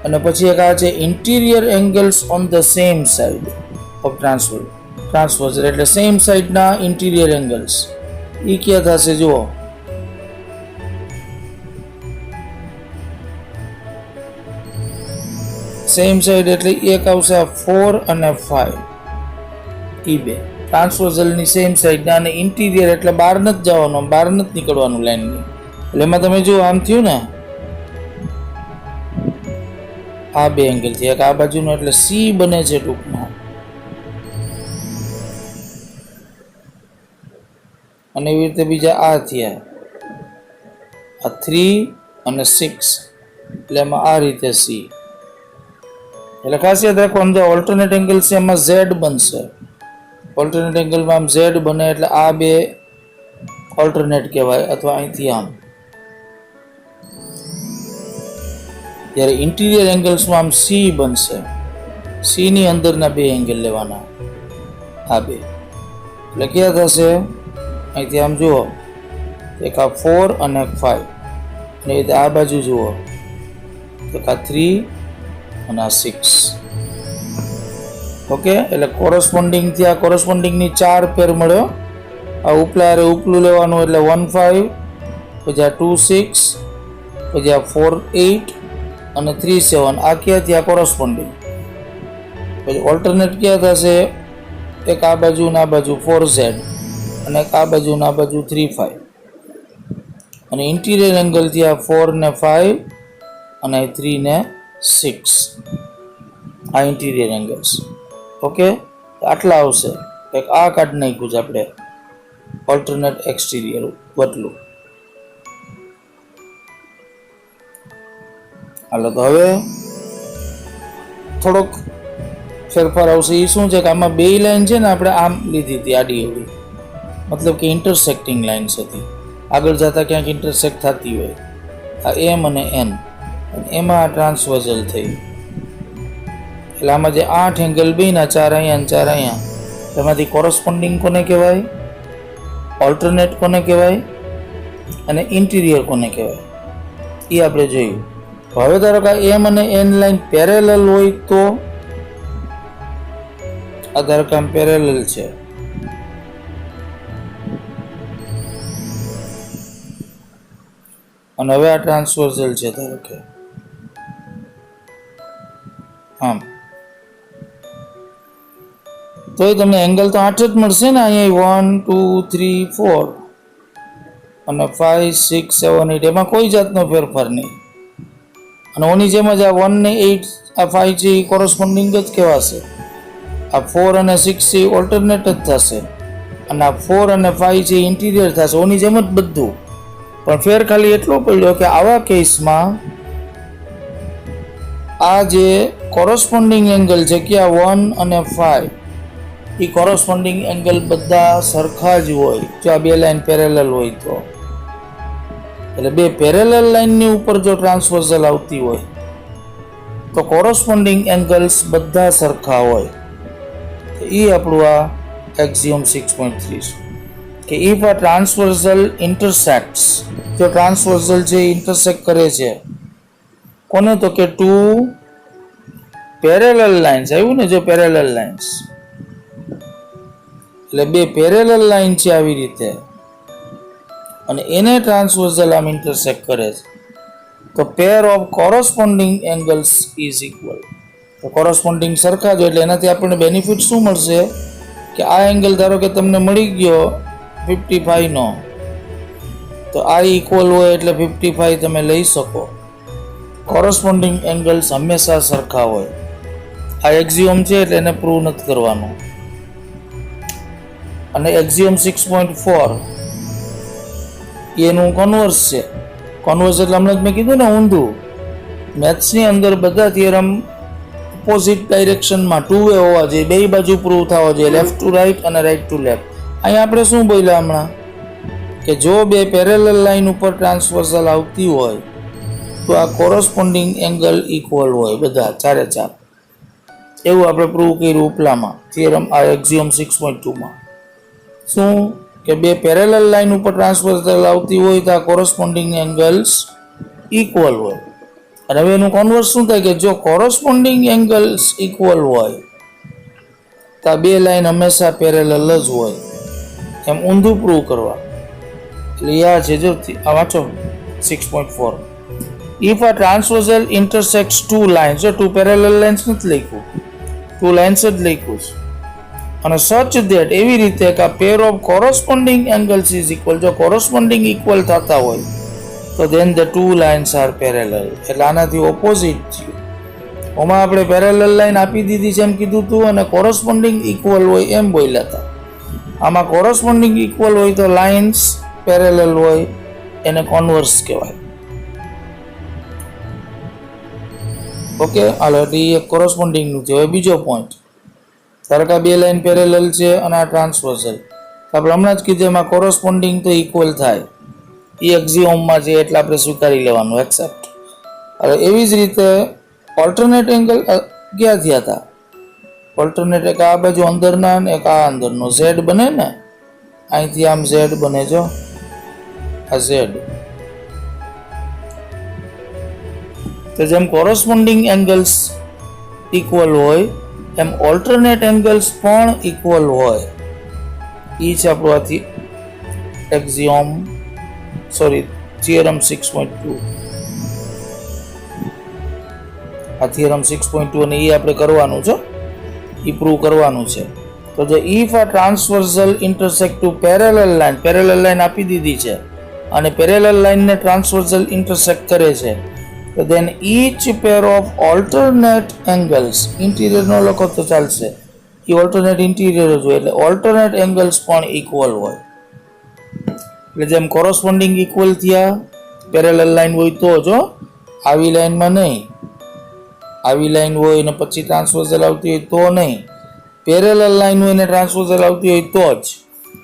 અને પછી એક આ છે interior angles on the same side of transversal. એટલે સેમ સાઇડના ઇન્ટિરિયર એંગલ્સ એ ક્યાં થશે જુઓ. સેમ સાઇડ એટલે એક આવશે 4 અને 5, એ બે ટ્રાન્સવર્ઝલની સેમ સાઇડના. અને ઇન્ટિરિયર એટલે બહાર નથી જવાનું, બહાર નથી નીકળવાનું લાઈનની. એટલે એમાં તમે જુઓ આમ થયું ને, આ બે એંગલ થી એક આ બાજુનો એટલે સી બને છે ટૂંકમાં. અને એવી રીતે બીજા આ થયા, આ 3 અને 6 એટલે એમાં આ રીતે સી. એટલે ખાસ યાદ રાખવાનું, જે ઓલ્ટરનેટ એંગલ છે એમાં ઝેડ બનશે. ઓલ્ટરનેટ એંગલમાં આમ ઝેડ બને એટલે આ બે ઓલ્ટરનેટ કહેવાય, અથવા અહીંથી આમ. જ્યારે ઇન્ટિરિયર એંગલ્સમાં આમ સી બનશે, સીની અંદરના બે એંગલ લેવાના, આ બે. એટલે ક્યાં થશે અહીંથી આમ જુઓ, એક આ 4 અને 5, અને એ આ બાજુ જુઓ, એક આ 3 અને આ 6. ઓકે. એટલે કોરસ્પોન્ડિંગથી આ કોરસ્પોન્ડિંગની 4 પેર મળ્યો. આ ઉપલા હારે ઉપલું લેવાનું એટલે 1 5, પછી આ 2 6, પછી આ 4 8 અને 3 7. આ ક્યાં થયા કોરસ્પોન્ડિંગ. પછી ઓલ્ટરનેટ ક્યાં થશે, એક આ બાજુ ને આ બાજુ 4Z, અને એક આ બાજુ ને આ બાજુ 3 5. અને ઇન્ટિરિયર એંગલ થયા 4 ને 5 અને 3 ને 6. આ ઇન્ટિરિયર એંગલ્સ. ઓકે. આટલા આવશે. એક આ કાઢી નાખ્યું છે આપણે ઓલ્ટરનેટ એક્સટિરિયર બદલું. હાલો, તો હવે થોડોક ફેરફાર આવશે. એ શું છે કે આમાં બે લાઈન છે ને, આપણે આમ લીધી હતી આડી અવળી, મતલબ કે ઇન્ટરસેક્ટિંગ લાઇન્સ હતી. આગળ જતા ક્યાંક ઇન્ટરસેક્ટ થતી હોય, આ એમ અને એન, એમાં આ ટ્રાન્સવર્ઝલ થઈ. એટલે આમાં જે 8 એંગલ બન્યા, 4 અહીંયા અને 4 અહીંયા, એમાંથી કોરસ્પોન્ડિંગ કોને કહેવાય, ઓલ્ટરનેટ કોને કહેવાય, અને ઇન્ટિરિયર કોને કહેવાય, એ આપણે જોયું. હવે ધારો કે એમ અને એન લાઈન પેરેલલ હોય તો, આ ધારો કે આમ પેરેલલ છે, અને હવે આ ટ્રાન્સવર્ઝલ છે ધારો કે આમ, તો એ તમને એંગલ તો 8 જ મળશે ને. અહીંયા 1 2 3 4 અને 5 6 7 8, એમાં કોઈ જાતનો ફેરફાર નહીં. અને ઓની જેમ જ આ 1 ને 8, આ 5 છે એ કોરસ્પોન્ડિંગ જ કહેવાશે. આ 4 અને 6 છે ઓલ્ટરનેટ જ થશે, અને આ 4 અને 5 છે ઇન્ટિરિયર થશે. ઓની જેમ જ બધું, પણ ફેર ખાલી એટલો પડ્યો કે આવા કેસમાં આ જે કોરસ્પોન્ડિંગ એંગલ છે કે આ 1 અને 5, એ કોરસ્પોન્ડિંગ એંગલ બધા સરખા જ હોય જો આ બે લાઈન પેરેલલ હોય તો. એટલે બે પેરેલલ લાઈનની ઉપર જો ટ્રાન્સવર્ઝલ આવતી હોય તો કોરસ્પોન્ડિંગ એંગલ્સ બધા સરખા હોય. એ આપણું આ એક્ઝિયોમ 6.3 કે ઇફ આ ટ્રાન્સવર્ઝલ ઇન્ટરસેક્ટ્સ, જો ટ્રાન્સવર્ઝલ જે ઇન્ટરસેક્ટ કરે છે કોને, તો કે 2 પેરેલલ લાઇન્સ. આવ્યું ને, જો પેરેલલ લાઇન્સ એટલે બે પેરેલલ લાઇન છે આવી રીતે, અને એને ટ્રાન્સવર્ઝલ આમ ઇન્ટરસેક્ટ કરે છે, તો પેર of corresponding angles is equal. તો કોરસ્પોન્ડિંગ સરખા જ હોય, એટલે એનાથી આપણને બેનિફિટ શું મળશે કે આ એંગલ ધારો કે તમને મળી ગયો 55નો, તો આ ઇક્વલ હોય એટલે 55 તમે લઈ શકો. કોરસ્પોન્ડિંગ એંગલ્સ હંમેશા સરખા હોય. આ એક્ઝિયોમ છે એટલે એને પ્રૂવ નથી કરવાનું. અને એક્ઝિયોમ 6.4 એનું કોન્વર્સ છે. કોન્વર્સ એટલે હમણાં જ મેં કીધું ને ઊંધું. મેથ્સની અંદર બધા થિયરમ ઓપોઝિટ ડાયરેક્શનમાં ટુ વે હોવા જોઈએ, બે બાજુ પ્રૂવ થવા જોઈએ, લેફ્ટ ટુ રાઈટ અને રાઈટ ટુ લેફ્ટ. અહીંયા આપણે શું બોલ્યા હમણાં કે જો બે પેરેલલ લાઈન ઉપર ટ્રાન્સવર્સલ આવતી હોય તો આ કોરસ્પોન્ડિંગ એંગલ ઇક્વલ હોય બધા ચારે ચાર. એવું આપણે પ્રૂવ કર્યું ઉપલામાં થિયરમ આ એક્ઝિયોમ 6.2માં. શું કે બે પેરેલલ લાઈન ઉપર ટ્રાન્સવર્સલ આવતી હોય તો આ કોરસ્પોન્ડિંગ એંગલ્સ ઇક્વલ હોય. અને હવે એનું કોન્વર્સ શું થાય કે જો કોરસ્પોન્ડિંગ એંગલ્સ ઇક્વલ હોય તો આ બે લાઈન હંમેશા પેરેલલ જ હોય, એમ ઊંધું પ્રૂવ કરવા. એટલે યા છે જો આ વાંચો 6.4. ઇફ આ ટ્રાન્સવર્સલ ઇન્ટરસેક્ટ્સ ટુ લાઇન્સ, જો ટુ પેરેલલ લાઇન્સ નથી લખ્યું, ટુ લાઇન્સ જ લખ્યું છે. અને સચ ધેટ એવી રીતે કે આ pair of corresponding angles is equal, જો કોરસ્પોન્ડિંગ ઇક્વલ થતા હોય તો then the two lines are parallel. એટલે આનાથી ઓપોઝિટ થયું. આમાં આપણે પેરેલલ લાઇન આપી દીધી છે એમ કીધું હતું અને કોરસ્પોન્ડિંગ ઇક્વલ હોય એમ બોલ્યા હતા. આમાં કોરસ્પોન્ડિંગ ઇક્વલ હોય તો લાઇન્સ પેરેલલ હોય, એને કોન્વર્સ કહેવાય. ઓકે, હાલો એટલે એ કોરસ્પોન્ડિંગનું છે. હવે બીજો પોઈન્ટ, ધારો કે બે લાઇન પેરેલલ છે અને આ ટ્રાન્સવર્સલ. આપણે હમણાં જ કીધું એમાં કોરસ્પોન્ડિંગ તો ઇક્વલ થાય, એ એક્ઝિયોમમાં છે એટલે આપણે સ્વીકારી લેવાનું, એક્સેપ્ટ. હવે એવી જ રીતે ઓલ્ટરનેટ એંગલ ક્યાં થયા હતા? ઓલ્ટરનેટ એક આ બાજુ અંદરના ને એક આ અંદરનો ઝેડ બને ને, અહીંથી આમ ઝેડ બને, જો આ ઝેડ. તો જેમ કોરસ્પોન્ડિંગ એંગલ્સ ઇક્વલ હોય એમ ઓલ્ટરનેટ એંગલ્સ પણ ઇક્વલ હોય. એ છે આપણું આથી એક્ઝિયોમ થિયરમ 6.2. આ થિયરમ 6.2 અને એ આપણે કરવાનું છે, એ પ્રૂવ કરવાનું છે. તો જો ઇફ આ ટ્રાન્સવર્સલ ઇન્ટરસેક્ટ ટુ પેરેલલ લાઈન આપી દીધી છે અને પેરેલલ લાઈનને ટ્રાન્સવર્સલ ઇન્ટરસેક્ટ કરે છે, તો then each pair of alternate angles, interior નો લખો તો ચાલશે, એ ઓલ્ટરનેટ ઇન્ટિરિયર જ હોય, એટલે ઓલ્ટરનેટ એંગલ્સ પણ ઇક્વલ હોય. એટલે જેમ કોરસ્પોન્ડિંગ ઇક્વલ થયા પેરેલલ લાઈન હોય તો જો, આવી લાઈનમાં નહીં, આવી લાઈન હોય ને પછી ટ્રાન્સવર્સલ આવતી હોય તો નહીં, પેરેલલ લાઈન હોય ને ટ્રાન્સવર્સલ આવતી હોય તો જ.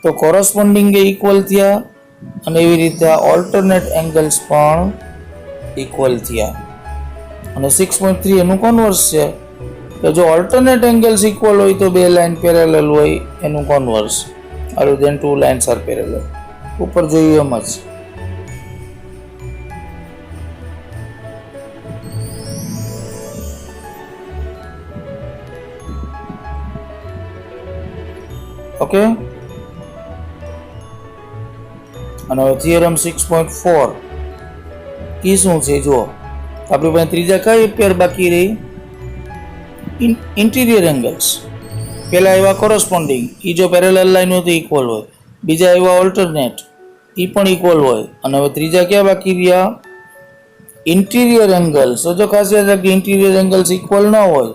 તો કોરસ્પોન્ડિંગ એ ઇક્વલ થયા અને એવી રીતે ઓલ્ટરનેટ એંગલ્સ પણ ઇક્વલ થયા. અને 6.3 એનું કોન્વર્સ છે કે જો ઓલ્ટરનેટ એંગલ્સ ઇક્વલ હોય તો બે લાઈન પેરેલલ હોય, એનું કોન્વર્સ. અરે દેન ટુ લાઇન્સ આર પેરેલલ. ઉપર જોયું એમ જ. ઓકે, અને હવે થિયરમ 6.4 એ શું છે જુઓ. આપણી પાસે ત્રીજા કઈ પેર બાકી રહી? Interior angles. પહેલા આવ્યા કોરસ્પોન્ડિંગ, એ જો પેરેલલ લાઈન હોય તો ઇક્વલ હોય. બીજા આવ્યા ઓલ્ટરનેટ, એ પણ ઇક્વલ હોય. અને હવે ત્રીજા ક્યાં બાકી રહ્યા? Interior angles. તો જો ખાસ યાદ રાખજો, ઇન્ટિરિયર એંગલ્સ ઇક્વલ ન હોય.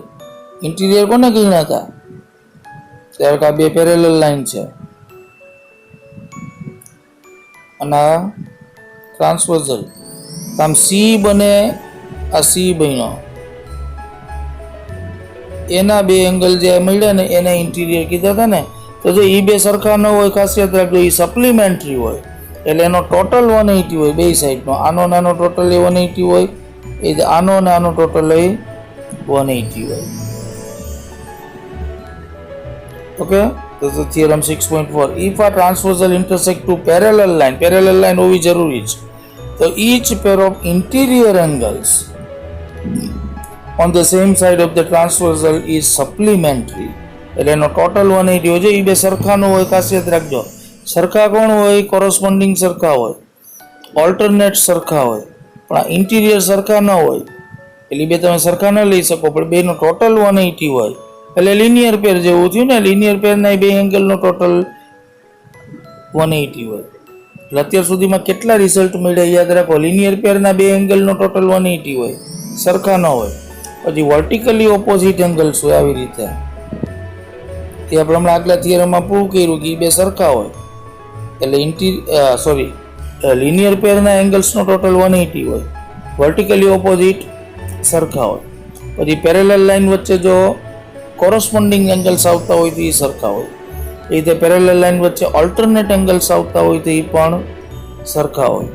ઇન્ટિરિયર કોને ગણ્યા હતા? ત્યારે કે આ બે પેરેલલ લાઈન છે અને આ ટ્રાન્સવર્સલ. આમ સી બને, આ સી બન્યો, એના બે એંગલ જે મળ્યા ને એને ઇન્ટિરિયર કીધા હતા ને. તો જો એ બે સરખા ન હોય, ખાસ યાદ રાખજો, એ સપ્લિમેન્ટરી હોય. એટલે એનો ટોટલ 180 હોય બે સાઈડનો. આનો નાનો ટોટલ એ 180 હોય, એ જ આનો ને આનો ટોટલ એ 180 હોય. ઓકે, તો થિયરમ 6.4, ઇફ આ ટ્રાન્સવર્સલ ઇન્ટરસેક્ટ ટુ પેરેલલ લાઈન હોવી જરૂરી છે. તો each pair of interior angles on the same side of the transversal is supplementary. એટલે એનો ટોટલ 180 હોય છે. એ બે સરખા ન હોય, ખાસ યાદ રાખજો. સરખા કોણ હોય? કોરસ્પોન્ડિંગ સરખા હોય, ઓલ્ટરનેટ સરખા હોય, પણ આ ઇન્ટિરિયર સરખા ન હોય. એટલે બે તમે સરખા ન લઈ શકો, પણ બેનો ટોટલ 180 હોય. એટલે લિનિયર પેર જેવું થયું ને. લિનિયર પેરના બે એંગલનો ટોટલ 180 હોય. એટલે અત્યાર સુધીમાં કેટલા રિઝલ્ટ મળ્યા યાદ રાખો. લિનિયર પેરના બે એંગલનો ટોટલ 180 હોય, સરખા ન હોય. પછી વર્ટિકલી ઓપોઝિટ એંગલ્સ હોય આવી રીતે. તે આપણે હમણાં આગલા થિયરમમાં પ્રૂવ કર્યું કે એ બે સરખા હોય. એટલે લિનિયર પેરના એંગલ્સનો ટોટલ 180 હોય, વર્ટિકલી ઓપોઝિટ સરખા હોય. પછી પેરેલલ લાઇન વચ્ચે જો કોરસ્પોન્ડિંગ એંગલ્સ આવતા હોય તો એ સરખા હોય. એ રીતે પેરેલલ લાઇન વચ્ચે ઓલ્ટરનેટ એંગલ્સ આવતા હોય તો એ પણ સરખા હોય.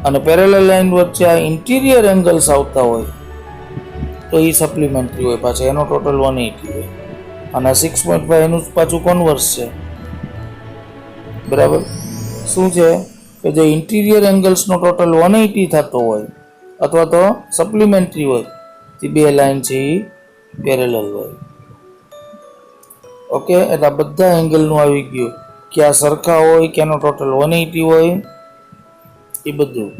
અને પેરેલલ લાઇન વચ્ચે આ ઇન્ટિરિયર એંગલ્સ આવતા હોય તો એ સપ્લિમેન્ટરી હોય, પાછા એનો ટોટલ 180 હોય. અને 6.5 એનું પાછું કોન્વર્સ છે. બરાબર. શું છે કે જો ઇન્ટિરિયર એંગલ્સનો ટોટલ 180 થતો હોય અથવા તો સપ્લિમેન્ટરી હોય તે બે લાઇન છે એ પેરેલલ હોય. ઓકે, એટલે બધા એંગલનું આવી ગયું કે આ સરખા હોય કે એનો ટોટલ 180 હોય એ બધું.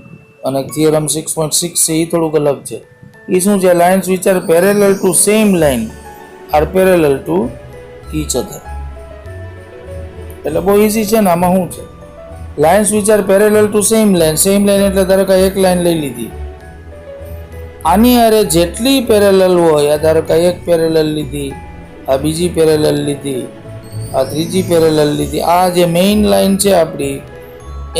અને થિયરમ 6.6 છે એ થોડુંક અલગ છે. એ શું છે? Lines which are parallel to same line are parallel to each other. એટલે બહુ ઇઝી છે ને. આમાં શું છે? Lines which are parallel to same line એટલે ધારો કે એક લાઇન લઈ લીધી, આની અરે જેટલી પેરેલલ હોય, ધારો કે એક પેરેલલ લીધી, આ બીજી પેરેલલ લીધી, આ ત્રીજી પેરેલલ લીધી, આ જે મેઇન લાઇન છે આપણી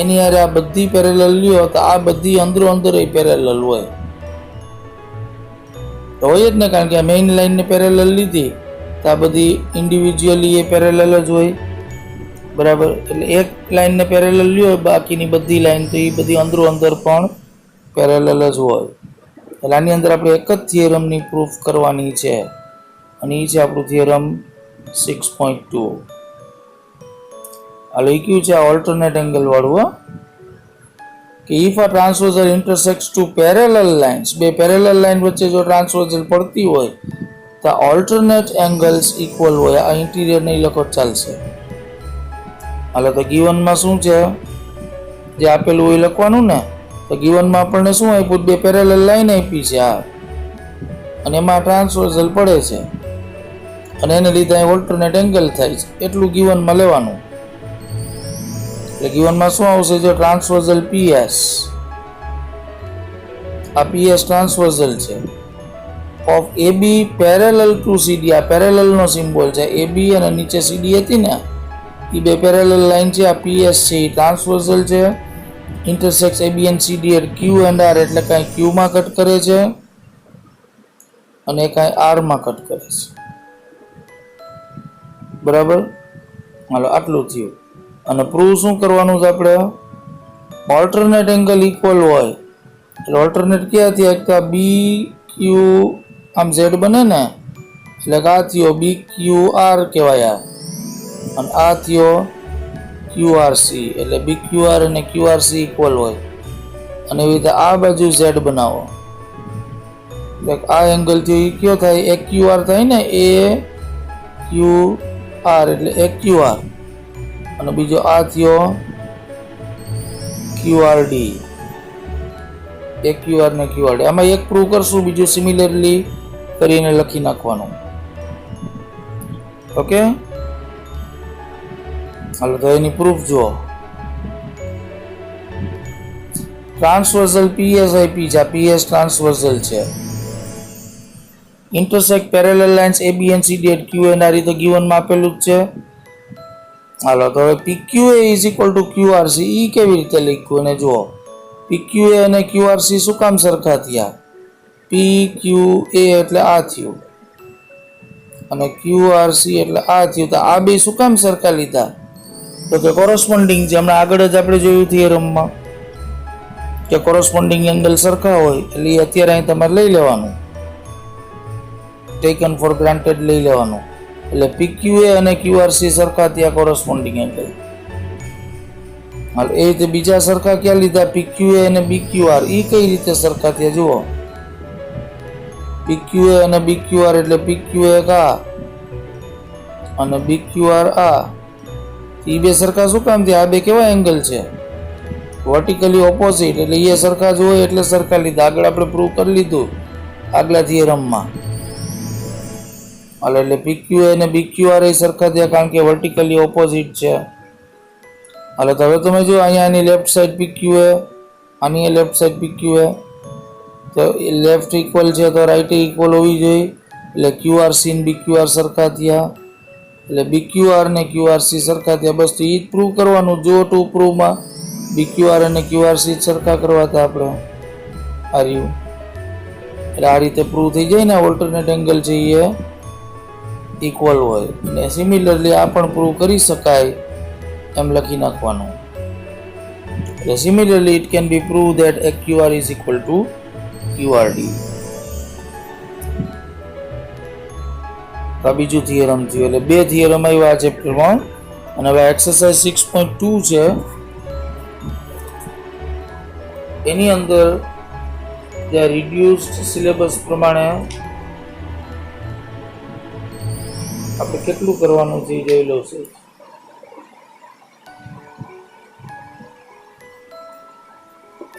એની અરે આ બધી પેરેલલ લ્યો તો આ બધી અંદરો અંદર પેરેલલ હોય તો હોય જ ને. કારણ કે આ મેઇન લાઇનને પેરેલલ લીધી તો આ બધી ઇન્ડિવિજ્યુઅલી એ પેરેલલ જ હોય. બરાબર. એટલે એક લાઇનને પેરેલલ લ્યો, બાકીની બધી લાઇન તો એ બધી અંદરો અંદર પણ પેરેલલ જ હોય. એટલે આની અંદર આપણે એક જ થિયરમની પ્રૂફ કરવાની છે અને એ છે આપણું થિયરમ 6.2. આ લખ્યું છે આ ઓલ્ટરનેટ એંગલ વાળું કે ઇફ આ ટ્રાન્સવર્ઝલ ઇન્ટરસેક્ટ્સ ટુ પેરેલલ લાઇન્સ, બે પેરેલલ લાઇન વચ્ચે જો ટ્રાન્સવર્ઝલ પડતી હોય તો ઓલ્ટરનેટ એંગલ્સ ઇક્વલ હોય. આ ઇન્ટિરિયર નહીં લખો ચાલશે. હાલો, તો ગીવનમાં શું છે જે આપેલું હોય લખવાનું ને. તો ગીવનમાં આપણને શું આપ્યું? બે પેરેલલ લાઈન આપી છે આ, અને એમાં ટ્રાન્સવર્ઝલ પડે છે અને એને લીધે અહીં ઓલ્ટરનેટ એંગલ થાય છે. એટલું ગીવનમાં લેવાનું. એટલે ગીવનમાં શું આવશે? જો ટ્રાન્સવર્ઝલ PS, આ PS ટ્રાન્સવર્ઝલ છે of AB parallel to CD. આ પેરેલલનો સિમ્બોલ છે. AB અને નીચે CD હતી ને એ બે પેરેલલ લાઇન છે. આ PS છે એ ટ્રાન્સવર્ઝલ છે. Intersect AB and CD at Q and R, એટલે કાંઈ Q માં કટ કરે છે અને કાંઈ R માં કટ કરે છે. બરાબર. હાલો, આટલું થયું. અને પ્રૂવ શું કરવાનું છે આપણે? ઓલ્ટરનેટ એંગલ ઇક્વલ હોય. એટલે ઓલ્ટરનેટ ક્યાં થયા? એક તો BQ આમ Z બને ને, એટલે આ થયો BQR કહેવાય. અને આ થયો QRC, એટલે BQR અને QRC ઇક્વલ હોય. અને એવી રીતે આ બાજુ Z બનાવો. એટલે આ એંગલ થયો એ કયો થાય? AQR થાય ને, AQR એટલે AQR. અને બીજો આ થયો QRD, AQR ને QRD. આમાં એક પ્રૂવ કરશું, બીજું સિમિલરલી કરીને લખી નાખવાનું. ઓકે, હાલો, તો એની પ્રૂફ જુઓ. ટ્રાન્સવર્ઝલ PS આપી છે. PS ટ્રાન્સવર્ઝલ છે. Intersect parallel lines AB and CD at Q and R, તો ગિવનમાં આપેલું જ છે. હાલો, તો હવે PQA is equal two QRC એ કેવી રીતે લખ્યું અને જુઓ. PQA અને QRC શું કામ સરખા થયા? PQA એટલે આ થયું અને QRC એટલે આ થયું. તો આ બે શું કામ સરખા લીધા? તો કે કોરસ્પોન્ડિંગ છે. હમણાં આગળ જ આપણે જોયું થિયરમમાં કે કોરસ્પોન્ડિંગ એંગલ સરખા હોય એટલે એ અત્યારે અહીં તમારે લઈ લેવાનું, ટેકન ફોર ગ્રાન્ટેડ લઈ લેવાનું. એટલે PQA અને QRC સરખા થયા કોરસ્પોન્ડિંગ એંગલ. હાલ, એ રીતે બીજા સરખા ક્યાં લીધા? PQA અને BQR. એ કઈ રીતે સરખા થયા જુઓ. PQA અને BQR એટલે PQA આ અને BQR આ. એ બે સરખા શું કામ થયા? આ બે કેવા એંગલ છે? Vertically opposite. એટલે એ સરખા જ હોય એટલે સરખા લીધા. આગળ આપણે પ્રૂવ કરી લીધું આગલા થિયરમમાં. હાલ, એટલે PQA અને BQR એ સરખા થયા કારણ કે વર્ટિકલી ઓપોઝિટ છે. હાલો તો હવે તમે જો અહીંયા આની લેફ્ટ સાઈડ PQ है, આની લેફ્ટ સાઈડ PQ है, તો લેફ્ટ ઇક્વલ છે તો રાઈટ ઇક્વલ હોવી જોઈએ, એટલે QRC ને BQR સરખા થયા, એટલે BQR ને QRC સરખા થયા. બસ તો એ જ પ્રૂવ કરવાનું. જો ટુ પ્રૂવમાં BQR અને QRC સરખા કરવા હતા આપણે આ રહ્યું, એટલે આ રીતે પ્રૂવ થઈ જાય ને ઓલ્ટરનેટ એંગલ છે એ ઇક્વલ હોય. અને સિમિલરલી આ પણ પ્રૂવ કરી શકાય એમ લખી નાખવાનું. એટલે similarly it can be prove that AQR is equal two QRD. આ બીજું થિયરમ થયું. એટલે બે થિયરમ આવ્યા આ ચેપ્ટરમાં. અને હવે એક્સરસાઇઝ 6.2 છે, એની અંદર જે રિડ્યુસ્ડ સિલેબસ પ્રમાણે આપણે કેટલું કરવાનું છે એ જોઈ લો છે.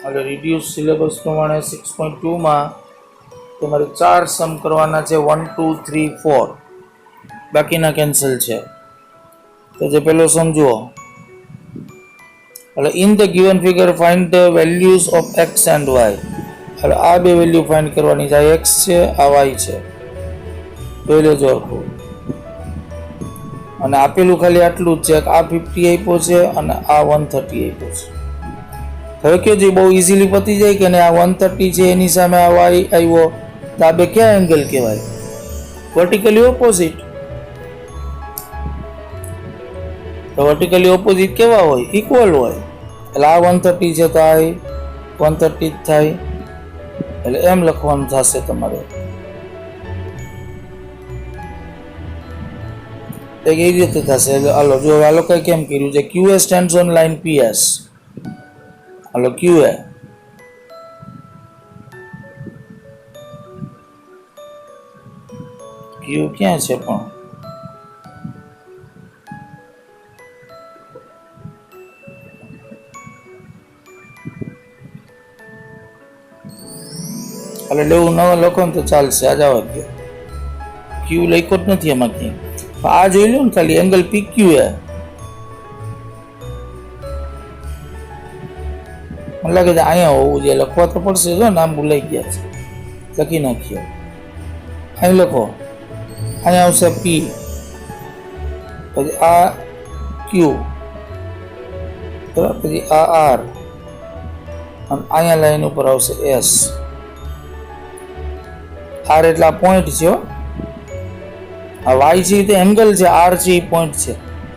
એટલે રિડ્યુસ સિલેબસ પ્રમાણે 6.2માં તમારે 4 સમ કરવાના છે, 1 2 3 4, બાકીના કેન્સલ છે. તો જે પહેલો સમ જુઓ. એટલે in the given figure find the values of x and y. એટલે આ બે વેલ્યુ ફાઇન્ડ કરવાની છે. આ એક્સ છે, આ વાય છે. જોઈ લેજો આખું. અને આપેલું ખાલી આટલું જ છે કે આ 50 આપ્યો છે અને આ 130 આપ્યો છે. હવે કે જે બહુ ઇઝીલી પતી જાય કે ને આ 130 છે એની સામે આ વાય આવ્યો, તો આ બે કયા એંગલ કહેવાય? Vertically opposite. તો વર્ટિકલી ઓપોઝિટ કેવા હોય? ઇક્વલ હોય. એટલે આ 130 છે તો આ 130 જ થાય. એટલે એમ લખવાનું થશે તમારે. એ રીતે થશે. એટલે હાલો જો આ લોકોએ કેમ કર્યું છે, QA stands on line PS. Hello QA Q ક્યાં છે પણ? એટલે લેવું ન લખો ને તો ચાલશે. આ જવા દો, Q લખ્યો જ નથી એમાં ક્યાંય. આ જોઈ લો ને ખાલી એંગલ PQ એ. મને લાગે છે અહીંયા હોવું જોઈએ. લખવા તો પડશે. જો નામ ભૂલાઈ ગયા છે, લખી નાખીએ. અહીં લખો, અહીંયા આવશે P, પછી આ Q, બરાબર, પછી આ R, અને અહીંયા લાઈન ઉપર આવશે S. R એટલે આ પોઈન્ટ છે. આ Y છે તે એંગલ છે, R છે એ પોઈન્ટ છે.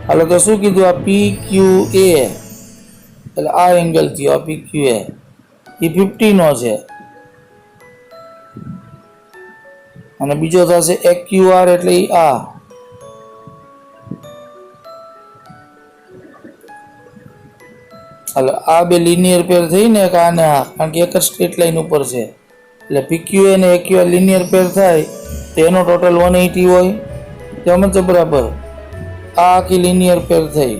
હાલો તો શું કીધું? આ PQA, એટલે આ એંગલ થયો. આ PQA એ 50 નો છે. અને બીજો થશે AQR, એટલે એ આ. એટલે આ બે લિનિયર પેર થઈને એક આ ને આ, કારણ કે એક જ સ્ટ્રેટ લાઈન ઉપર છે. એટલે PQA અને AQR લિનિયર પેર થાય તો એનો ટોટલ 180 હોય. સમજ છે બરાબર? આ આખી લિનિયર પેર થઈ.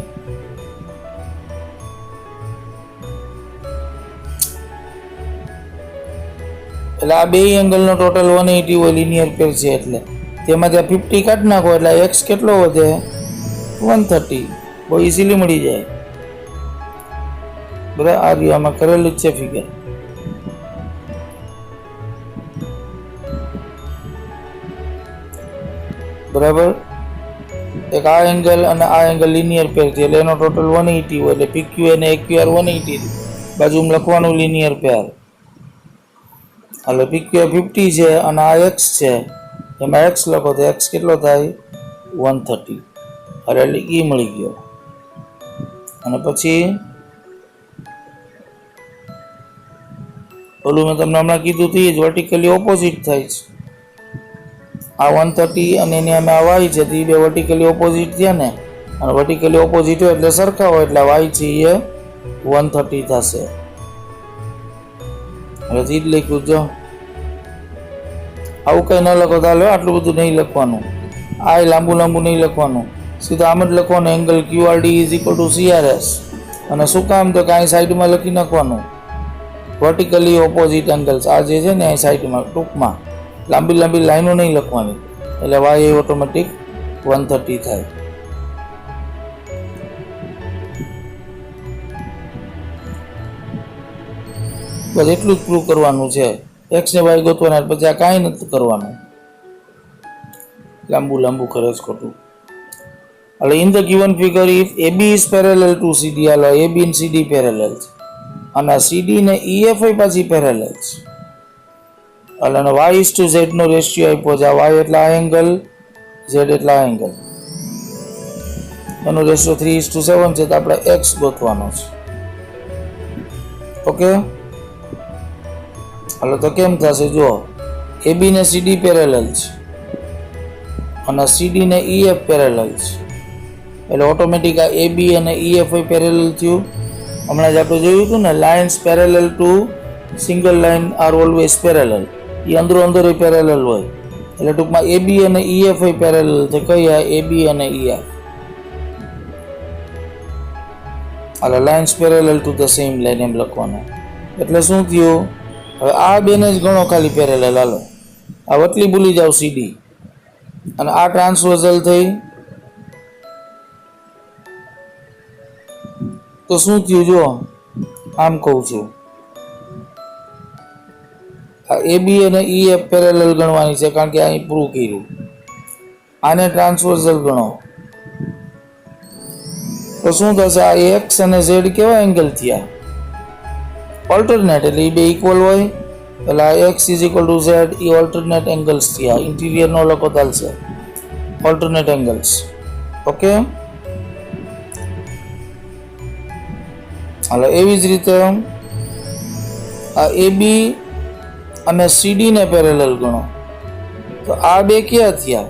એટલે આ બે એંગલનો ટોટલ 180 હોય, લિનિયર પેર છે. એટલે તેમાંથી આ 50 કાઢી નાખો એટલે એક્સ કેટલો વધે? 130. બહુ ઇઝીલી મળી જાય. બરાબર, આ રહ્યું, આમાં કરેલું જ છે ફિગર. બરાબર, એક આ એંગલ અને આ એંગલ લિનિયર પેર છે એટલે એનો ટોટલ 180 હોય. એટલે PQ અને AQR 180, બાજુમાં લખવાનું લિનિયર પેર. હાલો PQ 50 છે અને આ x છે, એમાં x લખો તો x કેટલો થાય? 130. એટલે E મળી ગયો. અને પછી ઓલું મેં તમને હમણાં કીધું હતું, જ વર્ટિકલી ઓપોઝિટ થાય છે. આ 130 અને એની અમે આ y છે તો એ બે વર્ટિકલી ઓપોઝિટ થયા ને. અને વર્ટિકલી ઓપોઝિટ હોય એટલે સરખા હોય, એટલે y છે એ 130 થશે. હવે જ લખ્યું. જો આવું કઈ ન લખો તો હાલો, આટલું બધું નહીં લખવાનું. આ લાંબુ લાંબુ નહીં લખવાનું, સીધું આમ જ લખવાનું angle QRD is equal two CRS. અને શું કામ? તો કાંઈ સાઈડમાં લખી નાખવાનું વર્ટિકલી ઓપોઝિટ એંગલ્સ. આ જે છે ને અહીં સાઈડમાં ટૂંકમાં લાંબી લાંબી લાઈનો નહીં લખવાની. એટલે y એ ઓટોમેટિક 130 થાય. બસ એટલું જ પ્રૂવ કરવાનું છે. એક્સ ને વાય ગોતવાના, પછી આ કાંઈ નથી કરવાનું. લાંબુ કરે છે ખોટું. એટલે in the given figure if AB is parallel to CD, હાલો AB અને CD પેરેલલ છે અને CD ને EF પાછી પેરેલલ છે. એટલે y ઇઝ ટુ z નો રેશિયો આપ્યો છે. y એટલે આ એંગલ, z એટલે આ એંગલ, એનો રેશિયો 3:7 છે. તો આપણે x ગોતવાનો છે. ઓકે, હાલો તો કેમ થશે? જો AB ને CD પેરેલલ છે અને CD ને EF પેરેલલ છે, એટલે ઓટોમેટિક આ AB અને EF પેરેલલ થયું. હમણાં જ આપણે જોયું હતું ને, lines parallel to single line are always parallel. એ અંદરો અંદર પેરેલલ હોય, એટલે ટૂંકમાં AB અને EF પેરેલલ છે. કયા? AB અને EF. એટલે lines parallel to the same line એમ લખવાનું. એટલે શું થયું? હવે આ બેને જ ગણો ખાલી પેરેલલ. હાલો આ વટલી ભૂલી જાવ CD, અને આ ટ્રાન્સવર્ઝલ થઈ. તો શું થયું? જો આમ કહું છું, આ AB અને EF પેરેલલ ગણવાની છે, કારણ કે અહીં પ્રૂવ કર્યું. આને ટ્રાન્સવર્ઝલ ગણો તો શું થશે? આ X અને Z કેવા એંગલ થયા? ઓલ્ટરનેટ, એટલે એ બે ઇક્વલ હોય. એટલે આ X is equal two Z A alternate angles થયા. ઇન્ટિરિયર નો લખો ચાલશે, ઓલ્ટરનેટ એંગલ્સ. ઓકે, હાલો એવી જ રીતે આ AB અને CD ને પેરેલલ ગણો તો આ બે ક્યાં થયા?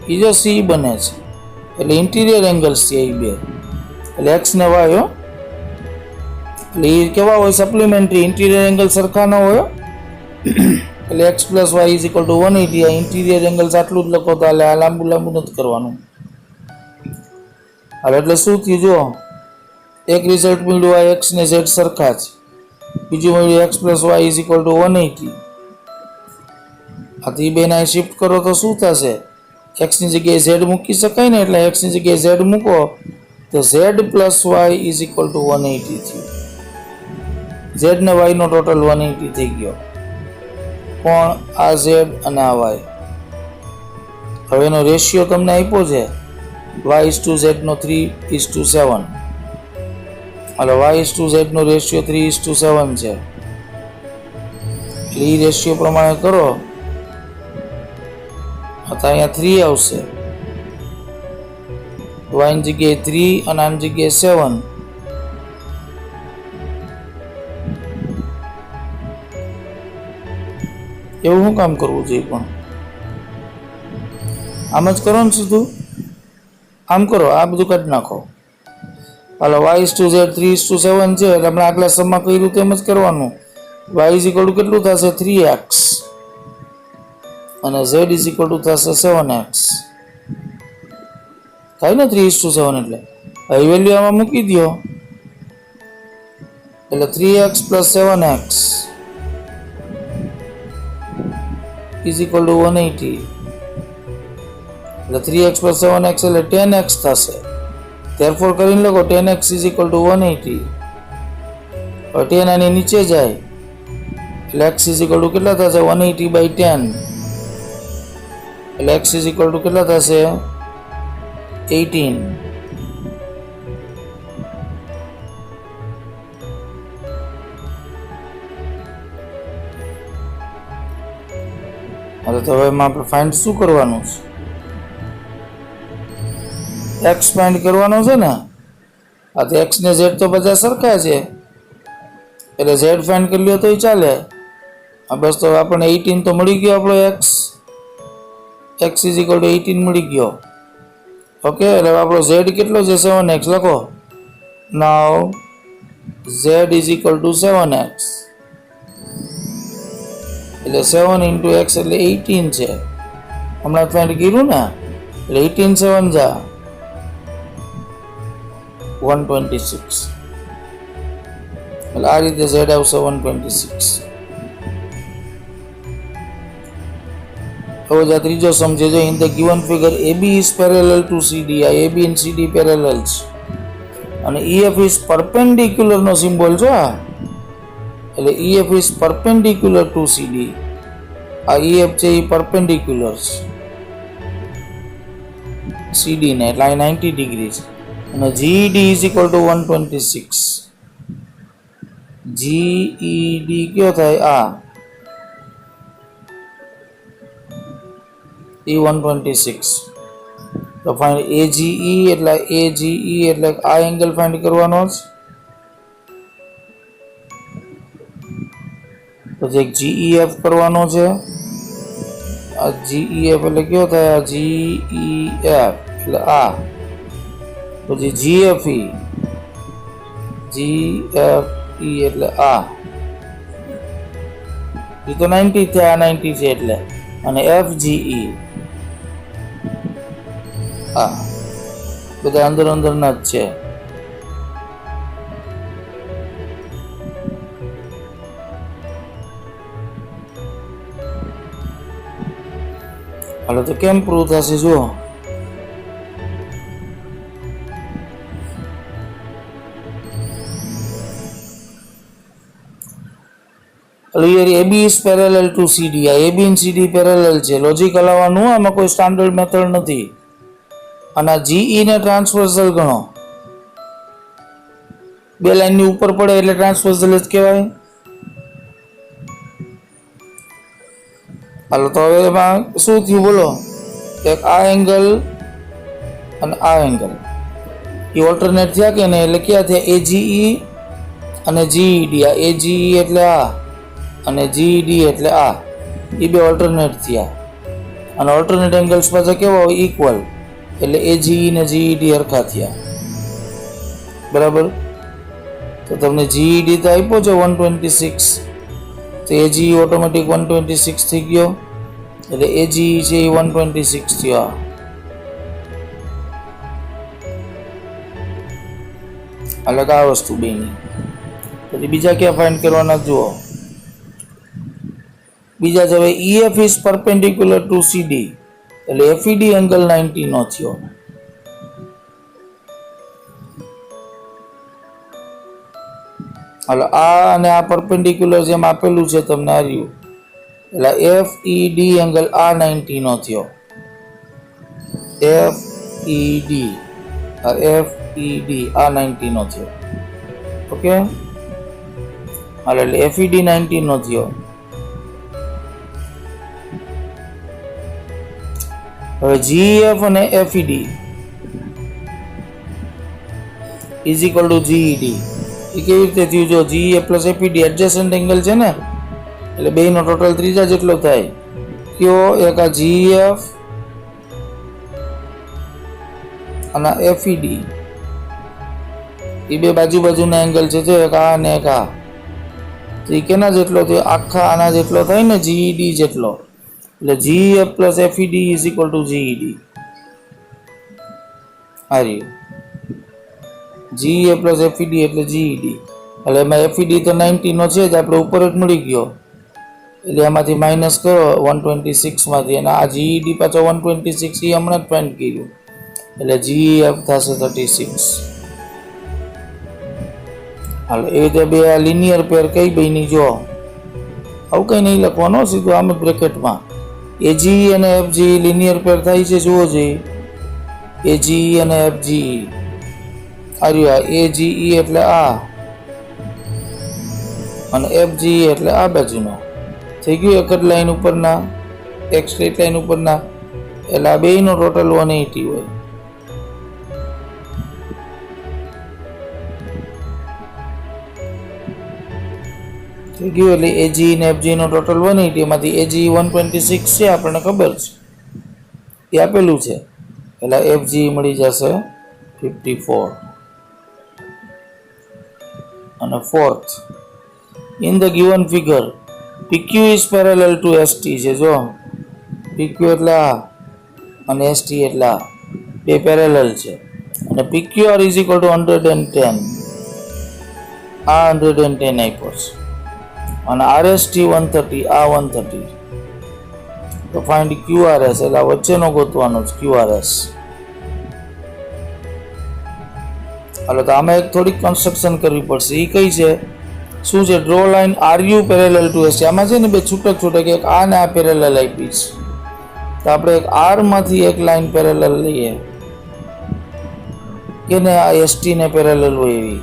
એ જો C બને છે, એટલે ઇન્ટિરિયર એંગલ્સ થયા એ બે. એટલે X ને Y હો, એટલે એ કેવા હોય? સપ્લિમેન્ટરી. ઇન્ટિરિયર એંગલ સરખા ન હોય. એટલે x + y = 180. આ ઇન્ટિરિયર એંગલ્સ આટલું જ લખો તો આ લાંબુ નથી કરવાનું. હવે એટલે શું થયું? જો એક રિઝલ્ટ મળ્યું, આ x ને z સરખા છે. બીજું મળ્યું x + y = 180. આ બે ને શિફ્ટ કરો તો શું થશે? x ની જગ્યાએ z મૂકી શકાય ને, એટલે x ની જગ્યાએ z મૂકો તો z + y = 180 થયું. z ને y નો ટોટલ 180 થઈ ગયો. પણ આ z અને આ y. હવે એનો રેશિયો તમને આપ્યો છે, y:z નો 3:7. એટલે y:z નો રેશિયો 3:7 છે. એટલે એ રેશિયો પ્રમાણે કરો તો અહીંયા 3 આવશે. y ની જગ્યાએ 3 અને આની જગ્યાએ 7. એવું શું કામ કરવું જોઈએ? પણ આમ જ કરો ને સીધું. આમ કરો, આ બધું કાઢી નાખો. હાલો y:z 3:7 છે, એટલે આપણે આગલા સમમાં કર્યું તેમ જ કરવાનું. y = કેટલું થશે? 3x અને z = થશે 7x. થાય ને 3:7? એટલે હવે વેલ્યુ આમાં મૂકી દો, એટલે 3x + 7x = 180. એટલે 3x + 7x એટલે 10x થશે. therefore કરીને લખો 10x = 180. હવે 10 આની નીચે જાય એટલે x = કેટલા થશે? 180/10. એટલે x = કેટલા થશે? 18. હવે તો હવે આપણે ફાઇન્ડ શું કરવાનું છે? x ફાઇન્ડ કરવાનો છે ને. આ તો x ને z તો બધા સરખા છે, એટલે z ફાઇન્ડ કરી લ્યો તોય ચાલે. આ બસ તો આપણને 18 તો મળી ગયો આપણો x. x = 18 મળી ગયો. ઓકે, એટલે આપણો z કેટલો છે? 7x લખો. નાવ z = 7x. એટલે 7 × x એટલે 18 છે. હમણાં ફાઇન્ડ કર્યું ને, એટલે 18 7 જા 126. એટલે આ રીતે z આવશે 126. હવે આ ત્રીજો સમજેજો. In the given figure AB is parallel to CD. આ AB અને CD પેરેલલ છે અને EF ઇઝ પરપેન્ડિક્યુલર નો સિમ્બોલ છે. એટલે EF is perpendicular to CD. આ EF છે એ પરપેન્ડિક્યુલર CD ને, એટલે આ 90 ડિગ્રી છે. અને GED is equal two 126. GED કયો થાય? આ એ 126. તો ફાઇન્ડ AGE એટલે આ એંગલ ફાઇન્ડ કરવાનો છે. પછી એક GEF કરવાનો છે. આ GEF એટલે કયો થાય? આ GEF એટલે આ. પછી GFE એટલે આ. એ તો 90 છે, આ 90 છે એટલે. અને FGE આ બધા અંદર અંદરના જ છે. હાલો તો કેમ પ્રૂવ થશે જો. AB is parallel to CD. આ AB and CD પેરેલલ છે. લોજિક હલાવવાનું, આમાં કોઈ સ્ટાન્ડર્ડ મેથડ નથી. અને GE ને ટ્રાન્સવર્સલ ગણો. બે લાઈનની ઉપર પડે એટલે ટ્રાન્સવર્સલ જ કહેવાય. હાલો તો હવે એમાં શું થયું બોલો? એક આ એંગલ અને આ એંગલ એ ઓલ્ટરનેટ થયા કે નહીં? એટલે ક્યાં થયા? AGE અને GED. આ AGE એટલે આ અને GED એટલે આ. એ બે ઓલ્ટરનેટ થયા. અને ઓલ્ટરનેટ એંગલ્સ પાછા કેવા હોય? ઇક્વલ. એટલે AGE ને GED હરખા થયા. બરાબર. તો તમને GED તો આપ્યો છે 126. તો AGE ઓટોમેટિક 126 થઈ ગયો. એટલે AGE છે એ 126 થયો. અલગ આ વસ્તુ બેની. પછી બીજા ક્યાં ફાઇન્ડ કરવાના જુઓ. બીજા છે હવે EF is perpendicular to CD. એટલે FED એંગલ 90 નો થયો. હાલો આ અને આ પરપેન્ડિક્યુલર જેમ આપેલું છે તમને આ રહ્યું. એટલે FED એંગલ આ 90 નો થયો. FED આ 90 નો થયો. ઓકે. હાલો એટલે FED 90 નો થયો. હવે GEF અને FED is equal two GED. એ કેવી રીતે થયું? જો GEF પ્લસ FED એડજસન્ટ એંગલ છે ને, એટલે બેનો ટોટલ ત્રીજા જેટલો થાય. કયો? એક આ GEF અને FED. એ બે બાજુના એંગલ છે. જો એક આ અને એક આ. તો એ કેના જેટલો થયો? આખા આના જેટલો થાય ને, GED જેટલો. એટલે GEF plus FED is equal two GED. આ રહ્યું. GEF પ્લસ FED એટલે GED. એટલે એમાં FED તો 90 નો છે જ, આપણે ઉપર જ મળી ગયો. એટલે એમાંથી માઇનસ કરો 126 માંથી. અને આ GED પાછો 126 એ હમણાં જ ફાઇન્ડ કર્યું. એટલે GEF થશે 36. હાલો એ રીતે બે આ લિનિયર પેર કઈ બની જો. આવું કંઈ નહીં લખવાનું, સીધું આમ જ બ્રેકેટમાં. AGE અને FGE લિનિયર પેર થાય છે, જુઓ જોઈએ. AGE અને FGE. આ AGE એટલે આ અને FGE એટલે આ બાજુનો. થઈ ગયું એક જ લાઈન ઉપરના, એક સ્ટ્રેટ લાઈન ઉપરના. એટલે આ બેયનો ટોટલ 180 હોય. થઈ ગયું. એટલે AGE ને FGE નો ટોટલ 180. એમાંથી AGE 126 છે, આપણને ખબર છે, એ આપેલું છે. એટલે FGE મળી જશે 54. અને fourth, in the given figure PQ is parallel to ST છે. જો PQ એટલે આ અને ST એટલે આ બે પેરેલલ છે. અને PQR ઇઝ ઇક્વલ ટુ 110. આ 110 આપ્યો છે. અને RST 130, આ 130. તો ફાઇન્ડ QRS. એટલે આ વચ્ચેનો ગોતવાનો છે QRS. હાલો તો આમાં એક થોડીક કન્સ્ટ્રક્શન કરવી પડશે. એ કઈ છે? શું છે? Draw line RU parallel to ST. આમાં છે ને બે છૂટક એક આ ને આ પેરેલલ આપી છે, તો આપણે એક R માંથી એક લાઈન પેરેલલ લઈએ કે ને આ ST ને પેરેલલ હોય એવી.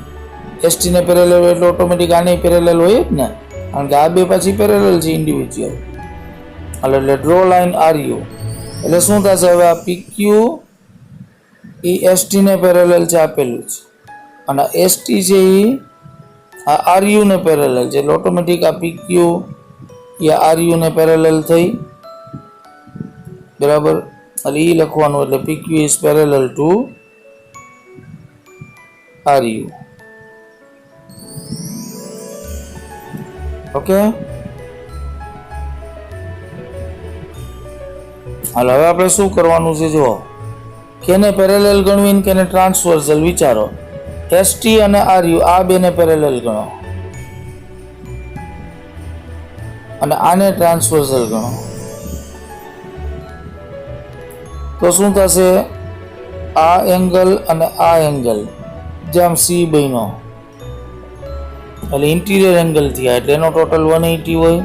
ST ને પેરેલલ હોય એટલે ઓટોમેટિક આને પેરેલલ હોય જ ને, કારણ કે આ બે પાછી પેરેલલ છે ઇન્ડિવિજ્યુઅલ. એટલે ડ્રો લાઈન RU એટલે શું થશે? હવે આ PQ એ ST ને પેરેલલ છે આપેલું છે, અને ST છે એ આ RU ને પેરેલલ છે, એટલે ઓટોમેટિક આ PQ એ RU ને પેરેલલ થઈ. બરાબર, એટલે એ લખવાનું, એટલે PQ is parallel to RU. Okay, હાલ હવે આપણે શું કરવાનું છે? જુઓ, કેને પેરેલલ ગણવી કેને ટ્રાન્સવર્સલ વિચારો. ST અને RU આ બેને પેરેલલ ગણો અને આને ટ્રાન્સવર્સલ ગણો, તો શું થશે? આ એંગલ અને આ એંગલ જેમ C બન્યો એટલે ઇન્ટિરિયર એંગલ થયા, એટલે એનો ટોટલ 180 હોય.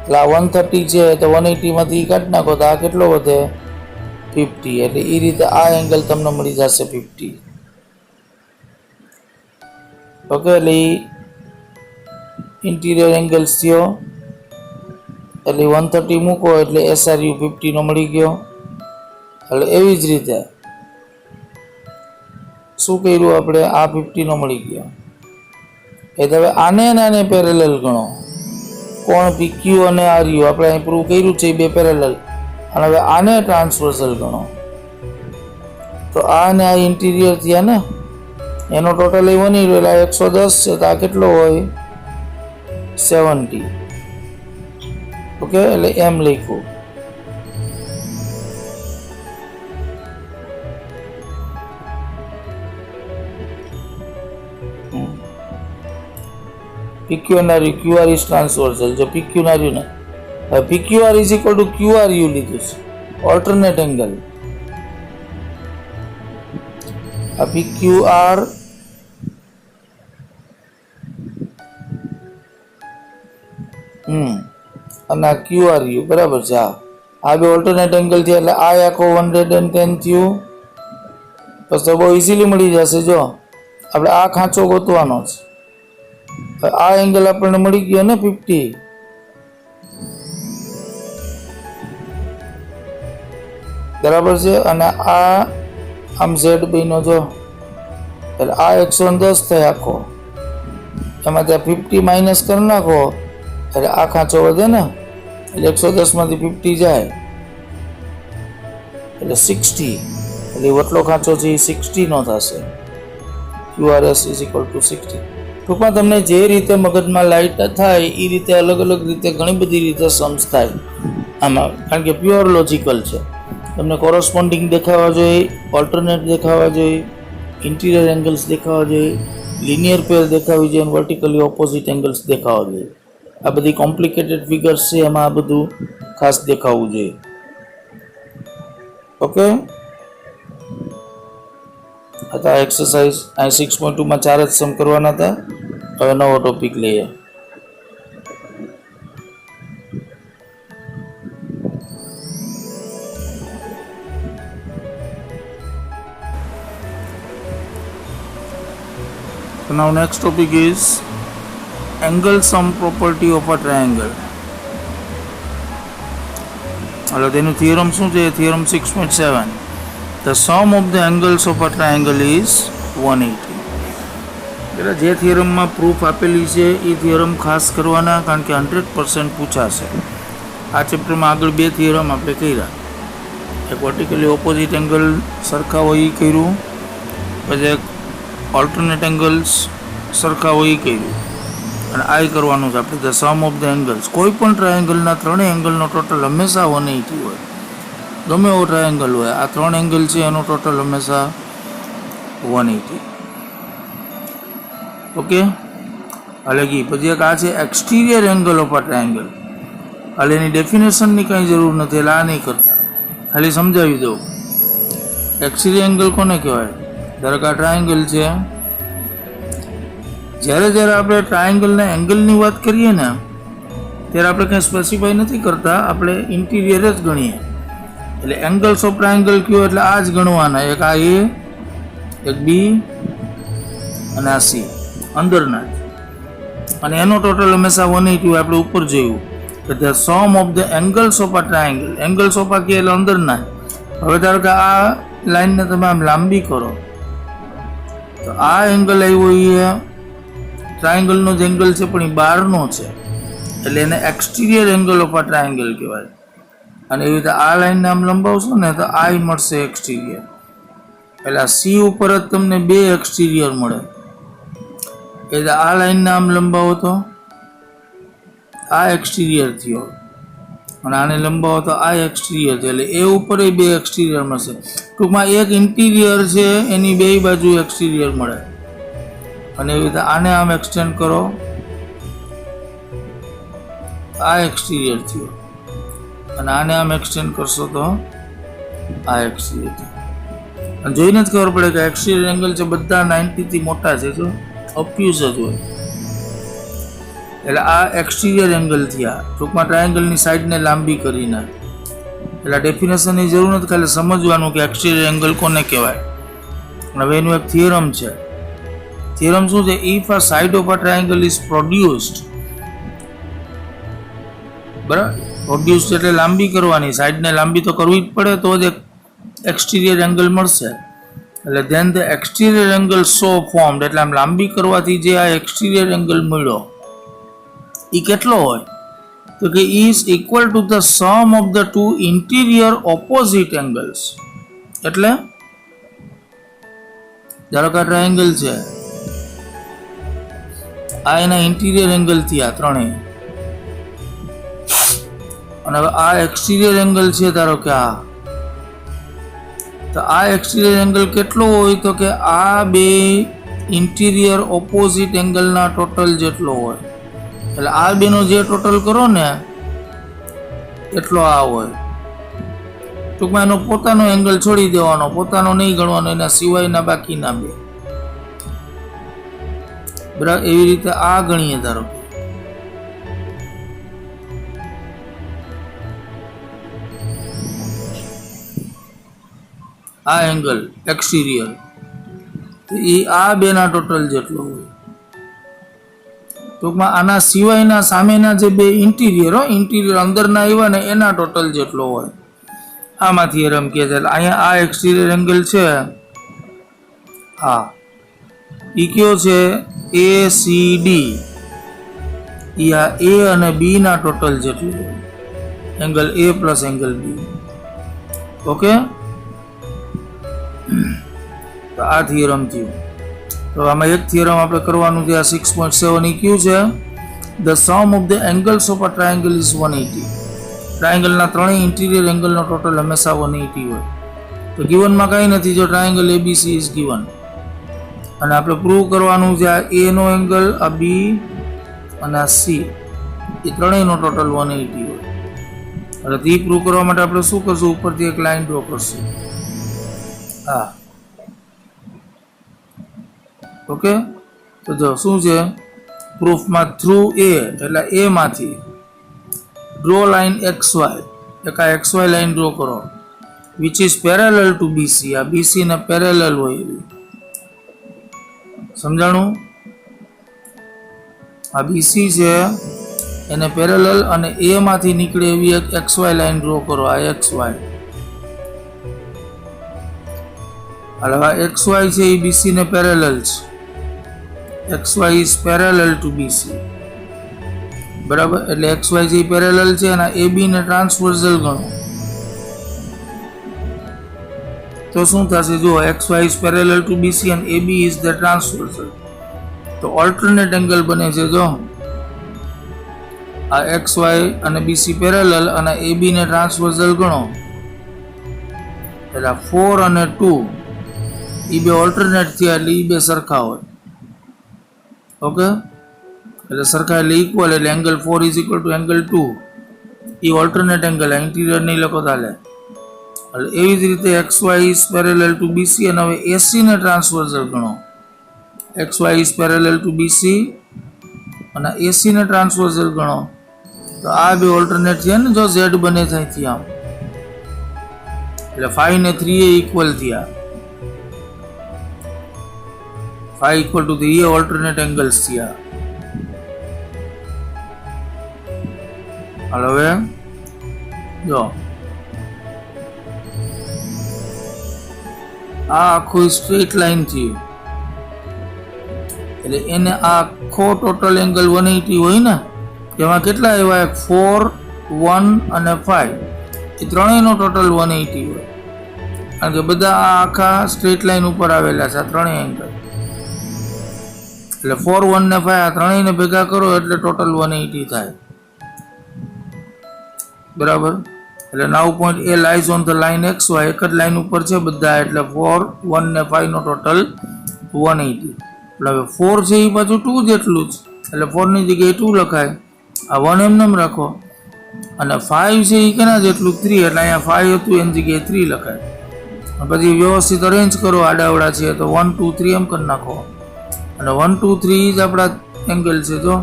એટલે આ 130 છે તો 180 માંથી કાઢી નાખો તો આ કેટલો વધે? 50. એટલે એ રીતે આ એંગલ તમને મળી જશે 50. ઓકે, એટલે ઇન્ટિરિયર એંગલ્સ થયો, એટલે 130 મૂકો એટલે SRU 50 નો મળી ગયો. એટલે એવી જ રીતે શું કર્યું આપણે? આ 50 નો મળી ગયો. એટલે હવે આને પેરેલલ ગણો. કોણ? PQ અને RU. આપણે અહીં પ્રૂવ કર્યું છે બે પેરેલલ. અને હવે આને ટ્રાન્સવર્સલ ગણો, તો આ ને આ ઇન્ટિરિયર થયા ને, એનો ટોટલ 180 એટલે 110 છે, તો આ કેટલો હોય? 70. ઓકે, એટલે એમ લખ્યું. PQ and RU, QR is transversal. જો PQ and RU ને PQR is equal to QRU લીધું છે, ઓલ્ટરનેટ એંગલ. આ PQR અને આ QRU બરાબર છે. આ બે ઓલ્ટરનેટ એંગલ થયા, એટલે આ આખો 110 થયું. બસ તો બહુ ઇઝીલી મળી જશે. જો આપણે આ ખાંચો ગોતવાનો છે, આ એંગલ આપણને મળી ગયો ને 50. બરાબર છે, અને આ આમ Z બન્યો જો, એટલે આ 110 થાય આખો, એમાં ત્યાં 50 માઇનસ કરી નાખો એટલે આ ખાંચો વધે ને, એટલે 110 માંથી 50 જાય એટલે 60. એટલે વટલો ખાંચો છે એ 60 નો થશે. QRS is equal two 60. ટૂંકમાં તમને જે રીતે મગજમાં લાઇટ થાય એ રીતે અલગ અલગ રીતે ઘણી બધી રીતે સમ્સ થાય આમાં, કારણ કે પ્યોર લોજિકલ છે. તમને કોરસ્પોન્ડિંગ દેખાવા જોઈએ, ઓલ્ટરનેટ દેખાવા જોઈએ, ઇન્ટિરિયર એંગલ્સ દેખાવા જોઈએ, લિનિયર પેર દેખાવી જોઈએ, વર્ટિકલી ઓપોઝિટ એંગલ્સ દેખાવા જોઈએ. આ બધી કોમ્પ્લિકેટેડ ફિગર્સ છે, એમાં આ બધું ખાસ દેખાવું જોઈએ. ઓકે, હતા એક્સરસાઇઝ અહીં 6.2 માં 4 જ સમ કરવાના હતા. હવે નવો ટોપિક લઈએ. So now next topic is angle sum property of a triangle. હવે તેનું થિયરમ શું છે? Theorem 6.7. The sum of the angles of a triangle is 180. એટલે જે થિયરમમાં પ્રૂફ આપેલી છે એ થિયરમ ખાસ કરવાના, કારણ કે 100% પૂછાશે. આ ચેપ્ટરમાં આગળ બે થિયરમ આપણે કર્યા. એક વર્ટિકલી ઓપોઝિટ એંગલ સરખા હોય એ કર્યું, પછી એક ઓલ્ટરનેટ એંગલ્સ સરખા હોય એ કર્યું, અને આ કરવાનું છે આપણે the sum of the angles. કોઈ પણ ટ્રાયેંગલના ત્રણેય એંગલનો ટોટલ હંમેશા 180 હોય, ગમે એવો ટ્રાયેંગલ હોય. આ ત્રણ એંગલ છે એનો ટોટલ હંમેશા 180. ઓકે, હાલાકી પછી એક આ છે એક્સટિરિયર એંગલ ઓફ આ ટ્રાયેંગલ. હાલ એની ડેફિનેશનની કંઈ જરૂર નથી, એટલે આ નહીં કરતા, ખાલી સમજાવી દઉં. એક્સટિરિયર એંગલ કોને કહેવાય? ધારો કે આ ટ્રાયેંગલ છે, જ્યારે જ્યારે આપણે ટ્રાયેંગલના એંગલની વાત કરીએ ને ત્યારે આપણે કંઈ સ્પેસિફાઈ નથી કરતા, આપણે ઇન્ટિરિયર જ ગણીએ. એટલે એંગલ્સ ઓફ ટ્રાયેંગલ કયો એટલે આ જ ગણવાના, એક આ એ, એક બી અને આ સી, અંદરના જ. અને એનો ટોટલ હંમેશા 180 હોય. આપણે ઉપર જોયું કે the sum of the angles of a triangle, angles of આ કે એટલે અંદરના. હવે ધારો કે આ લાઈનને તમે આમ લાંબી કરો તો આ એંગલ આવ્યો એ ટ્રાયેંગલનો જ એંગલ છે પણ એ બહારનો છે, એટલે એને એક્સટિરિયર એંગલ ઓફ આ ટ્રાયેંગલ કહેવાય. અને એવી રીતે આ લાઈનને આમ લંબાવશો ને તો આ મળશે એક્સટિરિયર. એટલે આ સી ઉપર જ તમને બે એક્સટિરિયર મળે. એટલે આ લાઈનને આમ લંબાવો તો આ એક્સટિરિયર થયો, અને આને લંબાવો તો આ એક્સટિરિયર થયો. એટલે એ ઉપર બે એક્સટિરિયર મળશે. ટૂંકમાં એક ઇન્ટિરિયર છે એની બે બાજુ એક્સટિરિયર મળે. અને એવી રીતે આને આમ એક્સટેન્ડ કરો, આ એક્સટિરિયર થયો, અને આને આમ એક્સટેન્ડ કરશો તો આ એક્સટિરિયર થયો. અને જોઈને જ ખબર પડે કે એક્સટિરિયર એંગલ છે બધા 90 થી મોટા છે, જો ઓબ્યુઝ જ હોય. એટલે આ એક્સટિરિયર એંગલ થયા, ટૂંકમાં ટ્રાયેંગલની સાઈડને લાંબી કરીને. એટલે ડેફિનેશનની જરૂર નથી, ખાલી સમજવાનું કે એક્સટિરિયર એંગલ કોને કહેવાય. હવે એનું એક થિયરમ છે. થિયરમ શું છે? If a side of a triangle is produced, બરાબર, પ્રોડ્યુસ્ડ એટલે લાંબી કરવાની, સાઈડને લાંબી તો કરવી જ પડે તો જ એક્સટિરિયર એંગલ મળશે. એટલે then the exterior angle so formed, એટલે આમ લાંબી કરવાથી જે આ એક્સટિરિયર એંગલ મળ્યો એ કેટલો હોય તો કે is equal to the sum of the two interior opposite angles. એટલે ધારો કે ટ્રાયેંગલ છે, આ એના ઇન્ટિરિયર એંગલ થયા ત્રણેય, અને હવે આ એક્સટિરિયર એંગલ છે ધારો કે આ, તો આ એક્સટિરિયર એંગલ કેટલો હોય તો કે આ બે ઇન્ટિરિયર ઓપોઝિટ એંગલના ટોટલ જેટલો હોય. એટલે આ બેનો જે ટોટલ કરો ને એટલો આ હોય. ટૂંકમાં એનો પોતાનો એંગલ છોડી દેવાનો, પોતાનો નહીં ગણવાનો, એના સિવાયના બાકીના બે, બરાબર. એવી રીતે આ ગણીએ. ધારો કે આ એંગલ એક્સટિરિયર એ આ બેના ટોટલ જેટલો હોય. ટૂંકમાં આના સિવાયના સામેના જે બે ઇન્ટિરિયર ઇન્ટિરિયર અંદરના આવ્યા ને એના ટોટલ જેટલો હોય. આમાં થિયરમ કહે છે. એટલે અહીંયા આ એક્સટિરિયર એંગલ છે, આ એ કયો છે? ACD. એ આ A અને B ના ટોટલ જેટલું હોય, angle A plus angle B. Okay, તો આ થિયરમ થયું. તો આમાં એક થિયરમ આપણે કરવાનું છે, આ 6.7 એ કયું છે? The sum of the angles of a triangle is 180. ટ્રાયેંગલના ત્રણેય ઇન્ટિરિયર એંગલનો ટોટલ હંમેશા 180 હોય. તો ગિવનમાં કાંઈ નથી, જો ટ્રાયેંગલ ABC ઇઝ ગિવન, અને આપણે પ્રૂવ કરવાનું છે આ A નો એંગલ, આ B અને આ C, એ ત્રણેયનો ટોટલ 180 હોય. એટલે તે પ્રૂવ કરવા માટે આપણે શું કરશું? ઉપરથી એક લાઈન ડ્રો કરશું. હા, ઓકે. તો જો શું છે પ્રૂફમાં? થ્રુ A એટલે A માંથી ડ્રો લાઈન XY, એક આ XY લાઈન ડ્રો કરો which is parallel to BC. આ BC ને પેરેલલ હોય એવી, સમજાણું? આ BC છે એને પેરેલલ, અને A માંથી નીકળે એવી એક XY લાઈન ડ્રો કરો. આ XY, હવે XY છે એ BC ને પેરેલલ છે. XY is parallel to BC, બરાબર. એટલે XY જે પેરેલલ છે અને AB ને ટ્રાન્સવર્સલ ગણો તો શું થશે? જો XY is parallel to BC અને AB ઇઝ ધ ટ્રાન્સવર્સલ, તો ઓલ્ટરનેટ એંગલ બને છે. જો આ XY અને BC પેરેલલ અને AB ને ટ્રાન્સવર્સલ ગણો, એટલે 4 અને 2 એ બે ઓલ્ટરનેટ થયા, એટલે એ બે સરખા હોય. ઓકે, એટલે સરખા એટલે ઇક્વલ, એટલે angle 4 is equal to angle 2. એ ઓલ્ટરનેટ એંગલ, ઇન્ટિરિયર નહીં લખો ચાલે. એટલે એવી જ રીતે XY is parallel to BC, અને હવે AC ને ટ્રાન્સવર્સલ ગણો. X y is parallel to B C અને એસીને ટ્રાન્સવર્સલ ગણો તો આ બે ઓલ્ટરનેટ થયા ને, જો ઝેડ બને ત્યાંથી આમ, એટલે 5 ને 3 એ ઇક્વલ થયા, 5 equal to 3 A alternate angles થયા. હાલ હવે જો આ આખું સ્ટ્રેટ લાઈન થયું, એટલે એને આ આખો ટોટલ એંગલ 180 હોય ને, એમાં કેટલા આવ્યા? 4, 1 અને 5, એ ત્રણેયનો ટોટલ 180 હોય, કારણ કે બધા આ આખા સ્ટ્રેટ લાઈન ઉપર આવેલા છે આ ત્રણેય એંગલ. એટલે 4, 1 ને 5 આ ત્રણેયને ભેગા કરો એટલે ટોટલ 180 થાય, બરાબર. એટલે now point A lies on the line X Y, એક જ લાઈન ઉપર છે બધા, એટલે 4, 1 ને 5 નો ટોટલ 180. એટલે હવે 4 છે એ પાછું 2 જેટલું જ, એટલે 4 ની જગ્યાએ 2 લખાય, આ 1 એમ રાખો, અને 5 છે એ કેના જેટલું? 3, એટલે અહીંયા 5 હતું એની જગ્યાએ 3 લખાય. પછી વ્યવસ્થિત અરેન્જ કરો, આડાવડા છે તો 1, 2, 3 એમ કરી નાખો, અને 1, 2, 3 જ આપણા એંગલ છે. જો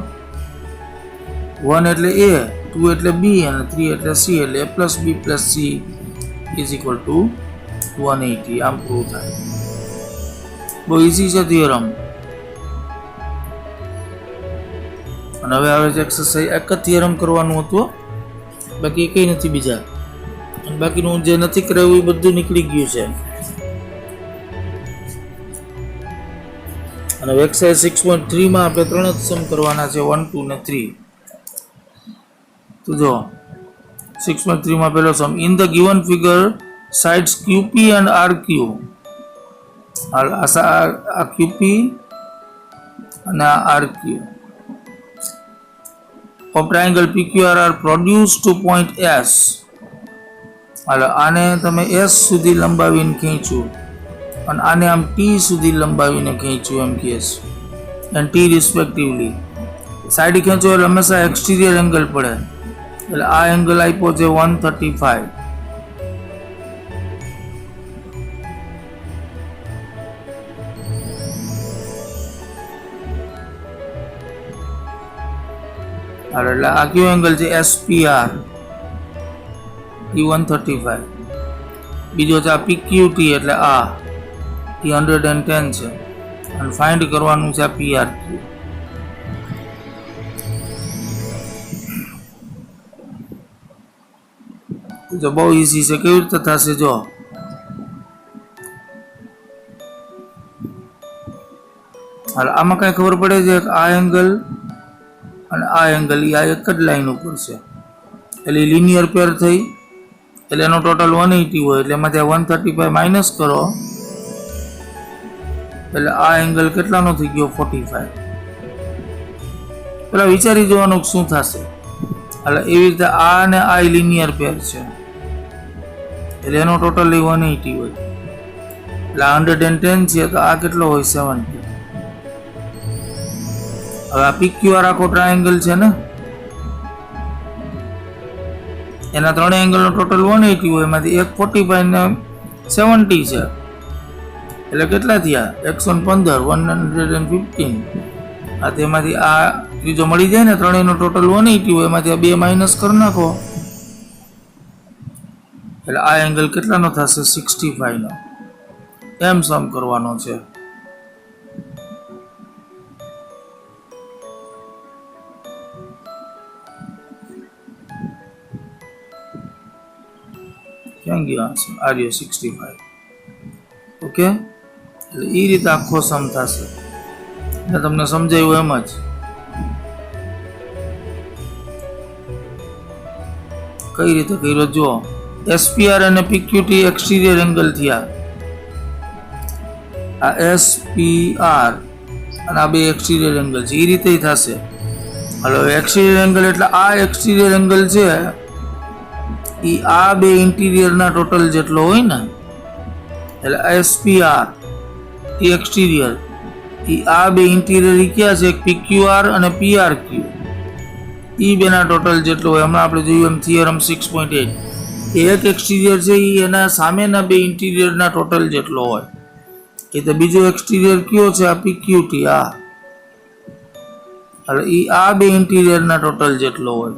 1 એટલે એ, 2 એટલે બી અને 3 એટલે સી, એટલે a plus B plus C is equal to 180. આમ પ્રૂવ થાય. બહુ ઇઝી છે થિયરમ. અને હવે આવે છે એક્સરસાઇઝ. એક જ થિયરમ કરવાનું હતું, બાકી કંઈ નથી બીજા, અને બાકીનું જે નથી કરાવ્યું એ બધું નીકળી ગયું છે. અને એક્સરસાઇઝ 6.3 માં આપણે 3 જ સમ કરવાના છે, 1, 2 ને 3. તો જો 6.3 માં પહેલો sum, in the given figure sides QP and RQ, આ QP અને આ RQ of triangle PQR are produced to point S. હાલો આને તમે S સુધી લંબાવીને ખેંચું અને આને આમ T સુધી લંબાવીને ખેંચું એમ કહે છે, and T રિસ્પેક્ટિવલી. સાઈડ ખેંચો એટલે હંમેશા એક્સટીરિયર એંગલ પડે, એટલે આ એંગલ આપ્યો છે 135. એટલે આ કયો એંગલ છે? SPR, એ 135. બીજો છે આ PQT, એટલે આ એ 110 છે, અને ફાઇન્ડ કરવાનું છે આ PRQ. તો બહુ ઈઝી છે. કેવી રીતે થશે? જો હાલ આમાં કઈ ખબર પડે છે કે આ એંગલ અને આ એંગલ એ આ એક જ લાઈન ઉપર છે, એટલે લિનિયર પેર થઈ, એટલે એનો ટોટલ 180 હોય, એટલે એમાંથી 135 માઇનસ કરો, એટલે આ એંગલ કેટલાનો થઈ ગયો? 45. પેલા વિચારી જોવાનું શું થશે. એટલે એવી રીતે આ અને આ લિનિયર પેર છે, એટલે એનો ટોટલ 180 હોય, એટલે 110 છે, તો આ કેટલો હોય? 70. હવે આ PQR આખો ટ્રાયેંગલ છે ને, એના ત્રણેય એંગલનો ટોટલ 180 હોય, એમાંથી 145 ને 70 છે, એટલે કેટલા થયા? 115, 115. આ તેમાંથી આ ત્રીજો મળી જાય ને, ત્રણેયનો ટોટલ 180 હોય, એમાંથી આ 2 માઇનસ કરી નાખો, એટલે આ એંગલ કેટલાનો થશે? 65 નો. એમ સમ કરવાનો છે. ક્યાં ગયો આન્સર? આર્યો 65. ઓકે, એટલે એ રીતે આખો સમ થશે. એટલે તમને સમજાયું એમ જ. કઈ રીતે કર્યો? જો SPR અને PQT એક્સટીરિયર એંગલ થયા, આ SPR અને આ બે એક્સટીરિયર એંગલ છે, એ રીતે થશે. હાલો એક્સટીરિયર એંગલ એટલે આ એક્સટીરિયર એંગલ છે એ આ બે ઇન્ટિરિયરના ટોટલ જેટલો હોય ને, એટલે SPR એ એક્સટીરિયર, એ આ બે ઇન્ટિરિયર ક્યાં છે? PQR અને PRQ, એ બેના ટોટલ જેટલો હોય. હમણાં આપણે જોયું એમ થિયરમ 6.8, એક એક્સટીરિયર છે એ એના સામેના બે ઇન્ટિરિયરના ટોટલ જેટલો હોય, એ તો બીજો એક્સટીરિયર કયો છે? આ PQT. આ એટલે એ આ બે ઇન્ટિરિયરના ટોટલ જેટલો હોય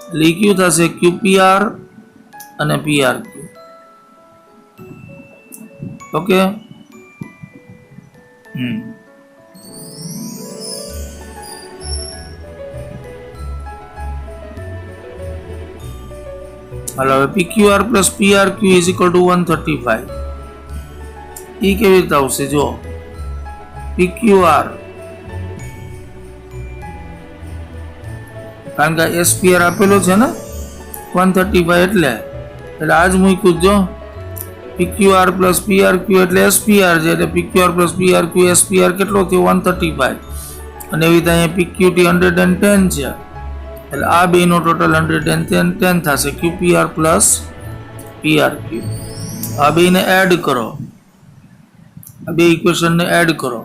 એટલે એ કયું થશે? QPR અને PRQ. ઓકે. હાલો હવે PQR plus PRQ is equal to 135. એ કેવી રીતે આવશે? જો PQR કારણ કે SPR આપેલો છે ને 135 એટલે આજ મૂક્યું જો PQR પ્લસ PRQ એટલે SPR છે એટલે PQR પ્લસ PRQ SPR કેટલો થયો? 135. અને એવી રીતે અહીંયા PQT 110 છે એટલે આ બેનો ટોટલ 110 થશે QPR પ્લસ PRQ. આ બેને એડ કરો, આ બે ઇક્વેશનને એડ કરો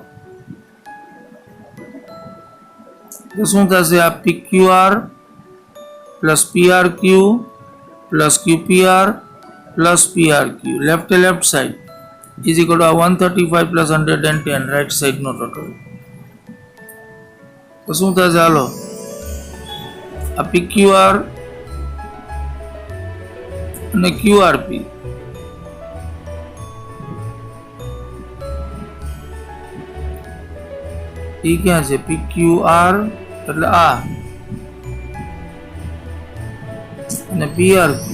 તો શું થશે? આ PQR plus PRQ plus QPR plus PRQ left side is equal to 135 plus 110 right સાઈડનો ટોટલ. તો શું થશે? હાલો આ PQR અને QRP એ ક્યાં છે? PQR એટલે આ અને PRQ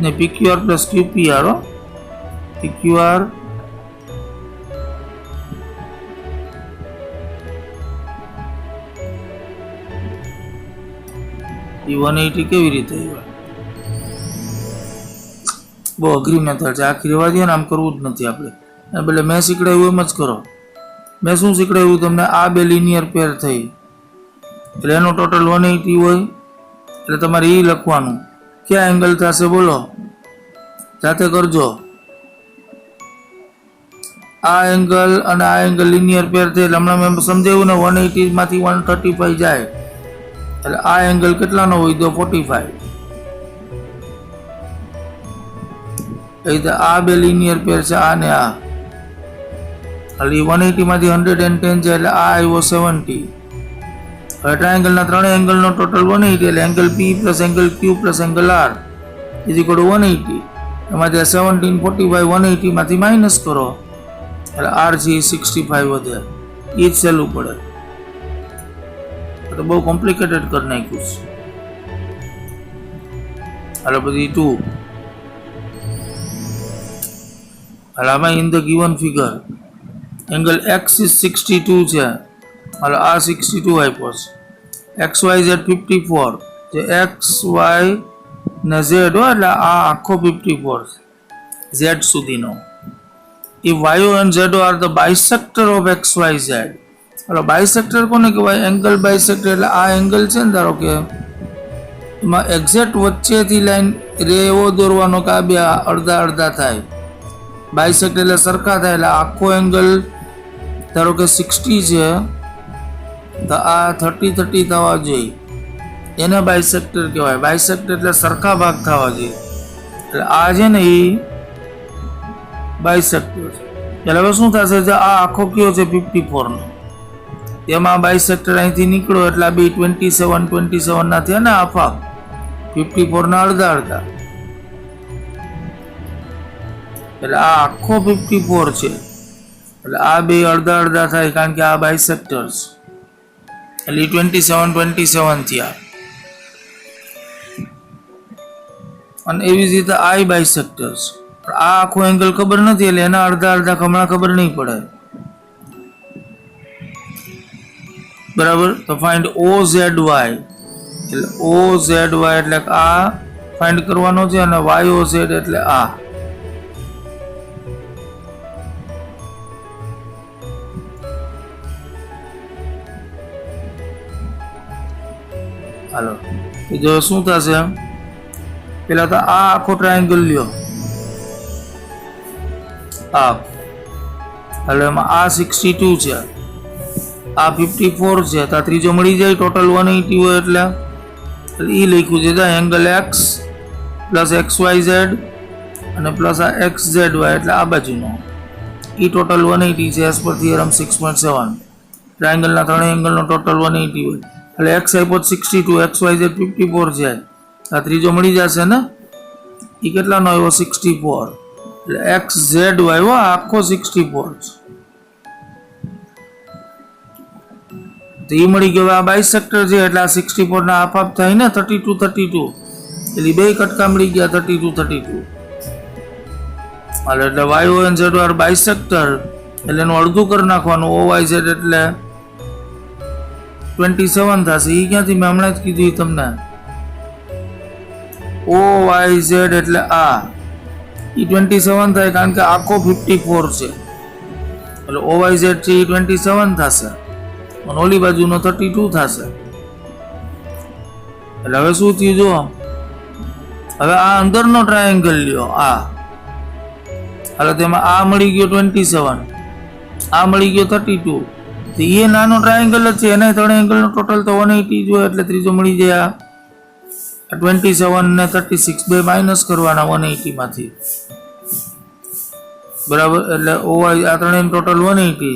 ને PQR પ્લસ QPR. PQR એ 180 કેવી રીતે આવ્યા? બહુ અઘરી મેથડ છે. આખી રહેવા દે ને, આમ કરવું જ નથી આપણે. અને બદલે મેં શીખડાવ્યું એમ જ કરો. મેં શું શીખડાવ્યું તમને? આ બે લિનિયર પેર થઈ એટલે એનો ટોટલ 180 હોય એટલે તમારે એ લખવાનું. ક્યાં એંગલ થશે બોલો? જાતે કરજો. આ એંગલ અને આ એંગલ લિનિયર પેર થઈ એટલે હમણાં મેં સમજાવ્યું ને 180 માંથી 135 જાય એટલે આ એંગલ કેટલાનો હોય? તો 45. એ રીતે આ બે લિનિયર પેર છે આ ને આ એટલે 180 માંથી 110 છે એટલે આ આવ્યો 70. હવે ટ્રાયેંગલના ત્રણેય એંગલનો ટોટલ 180 એટલે angle P plus angle Q plus angle R is equal to 180. એમાંથી 17, 45 180 માંથી માઇનસ કરો એટલે R છે 65 વધે. એ જ સહેલું પડે. તો બહુ કોમ્પ્લિકેટેડ કરી નાખ્યું છે. હાલો પછી 2 હાલ આમાં in the given figure angle X is 62 છે. હાલો આ 62 આપ્યો છે. XY Z 54 જે XY ને Z હોય એટલે આ આખો 54 Z સુધીનો. If YO and ZO are the bisector of XYZ. એટલે બાયસેક્ટર કોને કહેવાય? એંગલ બાયસેક્ટર એટલે આ એંગલ છે ને ધારો કે એમાં એક્ઝેક્ટ વચ્ચેથી લાઈન રે એવો દોરવાનો કે આ બે અડધા અડધા થાય. બાયસેક્ટર એટલે સરખા થાય એટલે આખો એંગલ ધારો કે 60 છે તો આ 30 થવા જોઈએ એને બાયસેક્ટર કહેવાય. બાયસેક્ટર એટલે સરખા ભાગ થવા જોઈએ એટલે આ છે ને એ બાયસેક્ટર છે. એટલે હવે શું થશે? જે આ આખો કયો છે 54 નો એમાં બાયસેક્ટર અહીંથી નીકળો એટલે બે 27 ના થયા ને હાફ 54 ના અડધા અડધા એટલે આ આખો 54 છે એટલે આ બે અડધા અડધા થાય કારણ કે આ બાયસેક્ટર્સ એટલે 27 થયા. અને એવી જ રીતે આ બાયસેક્ટર્સ આ આખો એંગલ ખબર નથી એટલે એના અડધા અડધા હમણાં ખબર નહીં પડે. બરાબર. તો ફાઇન્ડ OZY એટલે OZY એટલે આ ફાઇન્ડ કરવાનો છે અને YOZ એટલે આ. હાલો તો જો શું થશે? પેલા તો આ આખો ટ્રાયેંગલ લ્યો આ એટલે એમાં આ 62 છે આ 54 છે તો ત્રીજો મળી જાય. ટોટલ 180 હોય એટલે એ લખ્યું છે એંગલ X પ્લસ XYZ અને પ્લસ આ એક્સ ઝેડ વાય એટલે આ બાજુનો, એ ટોટલ 180 છે એઝ પર થિયરમ 6.7. ટ્રાયંગલના ત્રણેય એંગલનો ટોટલ 180 હોય એટલે એક્સ આપ્યો 62, એક્સ વાય ઝેડ 54 છે. આ ત્રીજો મળી જશે ને, એ કેટલાનો આવ્યો 64, એટલે એક્સ ઝેડ વાય આખો 64 છે. તો એ મળી ગયો. આ બાયસેક્ટર છે એટલે આ 64 ના હાફ થાય ને 32 32, એટલે બે કટકા મળી ગયા 32 32. એટલે Y O N Z are bisector એટલે એનું અડધું કરી નાખવાનું, ઓ વાય ઝેડ એટલે 27 થશે. એ ક્યાંથી, મેં હમણાં જ કીધું તમને, ઓ વાય ઝેડ એટલે આ એ 27 થાય કારણ કે આખો 54 છે, એટલે ઓ વાય ઝેડ છે એ 27 થશે અને ઓલી બાજુનો 32 થશે. એટલે હવે શું થયું જો, હવે આ અંદરનો ટ્રાયેંગલ લ્યો આ, એટલે તેમાં આ મળી ગયો 27, આ મળી ગયો 32, તો એ નાનો ટ્રાયેંગલ જ છે, એના ત્રણેય એંગલનો ટોટલ તો 180 જોઈએ, એટલે ત્રીજો મળી જાય આ 27 ને 36 બે માઇનસ કરવાના 180 માંથી, બરાબર. એટલે ઓવાય આ ત્રણેયનું ટોટલ 180,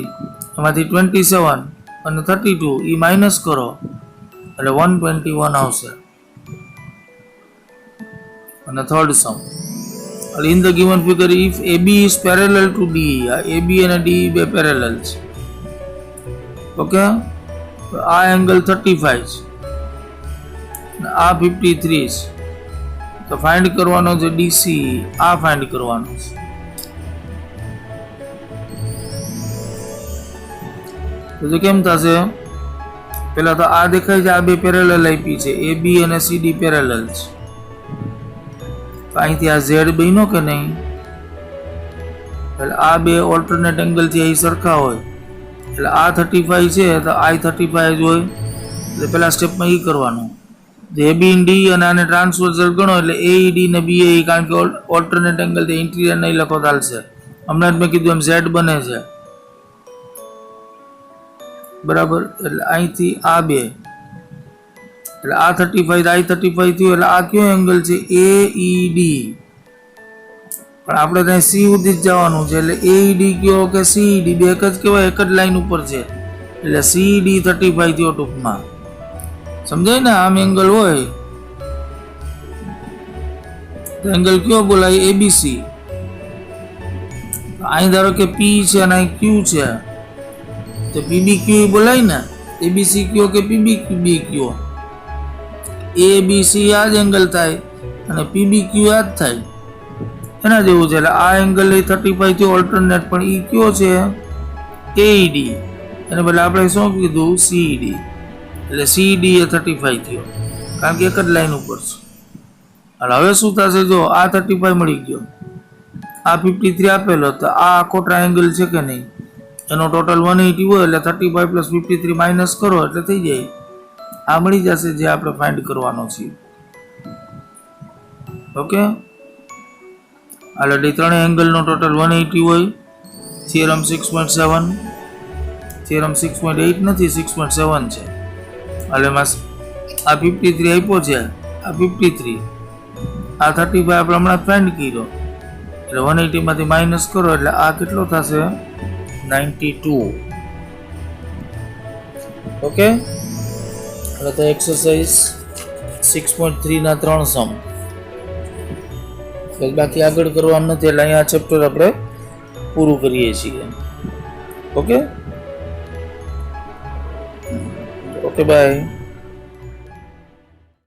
એમાંથી 27 અને 32 એ માઇનસ કરો એટલે 121 આવશે. અને third sum, in the given figure if AB is parallel to DE, આ AB અને DE બે પેરેલલ છે. ઓકે, આ એંગલ 35 છે, આ 53 છે, તો ફાઇન્ડ કરવાનો છે DC, આ ફાઇન્ડ કરવાનો છે. તો કેમ થશે, પેલા તો આ દેખાય છે, આ બે પેરેલલ આપી છે, AB અને CD પેરેલલ છે, તો અહીંથી આ Z બન્યો કે નહીં, એટલે આ બે ઓલ્ટરનેટ એંગલ થી અહીં સરખા હોય, એટલે આ 35 છે તો આ 35 જ હોય. એટલે પેલા સ્ટેપમાં એ કરવાનું, AB D અને આને ટ્રાન્સવર્સલ ગણો એટલે AED ને BAE, કારણ કે ઓલ્ટરનેટ એંગલ થી ઇન્ટિરિયર નહીં લખો ચાલશે. હમણાં જ મેં કીધું એમ Z બને છે, બરાબર. એટલે અહીંથી આ બે, એટલે આ 35 આ 35 થયું, એટલે આ કયો એંગલ છે AED, પણ આપણે ત્યાં C સુધી જ જવાનું છે, એટલે AED કયો કે CED બે એક જ કહેવાય, એક જ લાઈન ઉપર છે, એટલે CED 35 થયો ટૂંકમાં, સમજાય ને. આમ એંગલ હોય તો એંગલ કયો બોલાય ABC. અહીં ધારો કે P છે અને અહીં Q છે, તો PBQ બોલાય ને, ABC કયો કે PBQ કયો, ABC આ જ એંગલ થાય અને PBQ આ જ થાય, એના જેવું છે. એટલે આ એંગલ 35 થી ઓલ્ટરનેટ, પણ એ કયો છે AED, એને બદલે આપણે શું કીધું CED, એટલે CED એ 35 થયો કારણ કે એક જ લાઈન ઉપર છે. હવે શું થશે, જો આ 35 મળી ગયો, આ 53 આપેલો, તો આ આખો ટ્રાયેંગલ છે કે નહીં, એનો ટોટલ 180 હોય, એટલે 35 પ્લસ 53 માઇનસ કરો એટલે થઈ જાય, આ મળી જશે જે આપણે ફાઇન્ડ કરવાનો છે. ઓકે, એટલે ત્રણેય એંગલનો ટોટલ 180 હોય. થિયરમ 6.7, થિયરમ 6.8 નથી, 6.7 છે. એટલે આ 53 આપ્યો છે, આ 53, આ 35 આપણે હમણાં ફાઇન્ડ કર્યો, એટલે 180 માંથી માઇનસ કરો એટલે આ કેટલો થશે 92. ઓકે, એટલે તો એક્સરસાઇઝ 6.3 ના 3 સમ, બાકી આગળ કરવાનું નથી, એટલે અહીંયા ચેપ્ટર આપણે પૂરું કરીએ છીએ. Okay, by.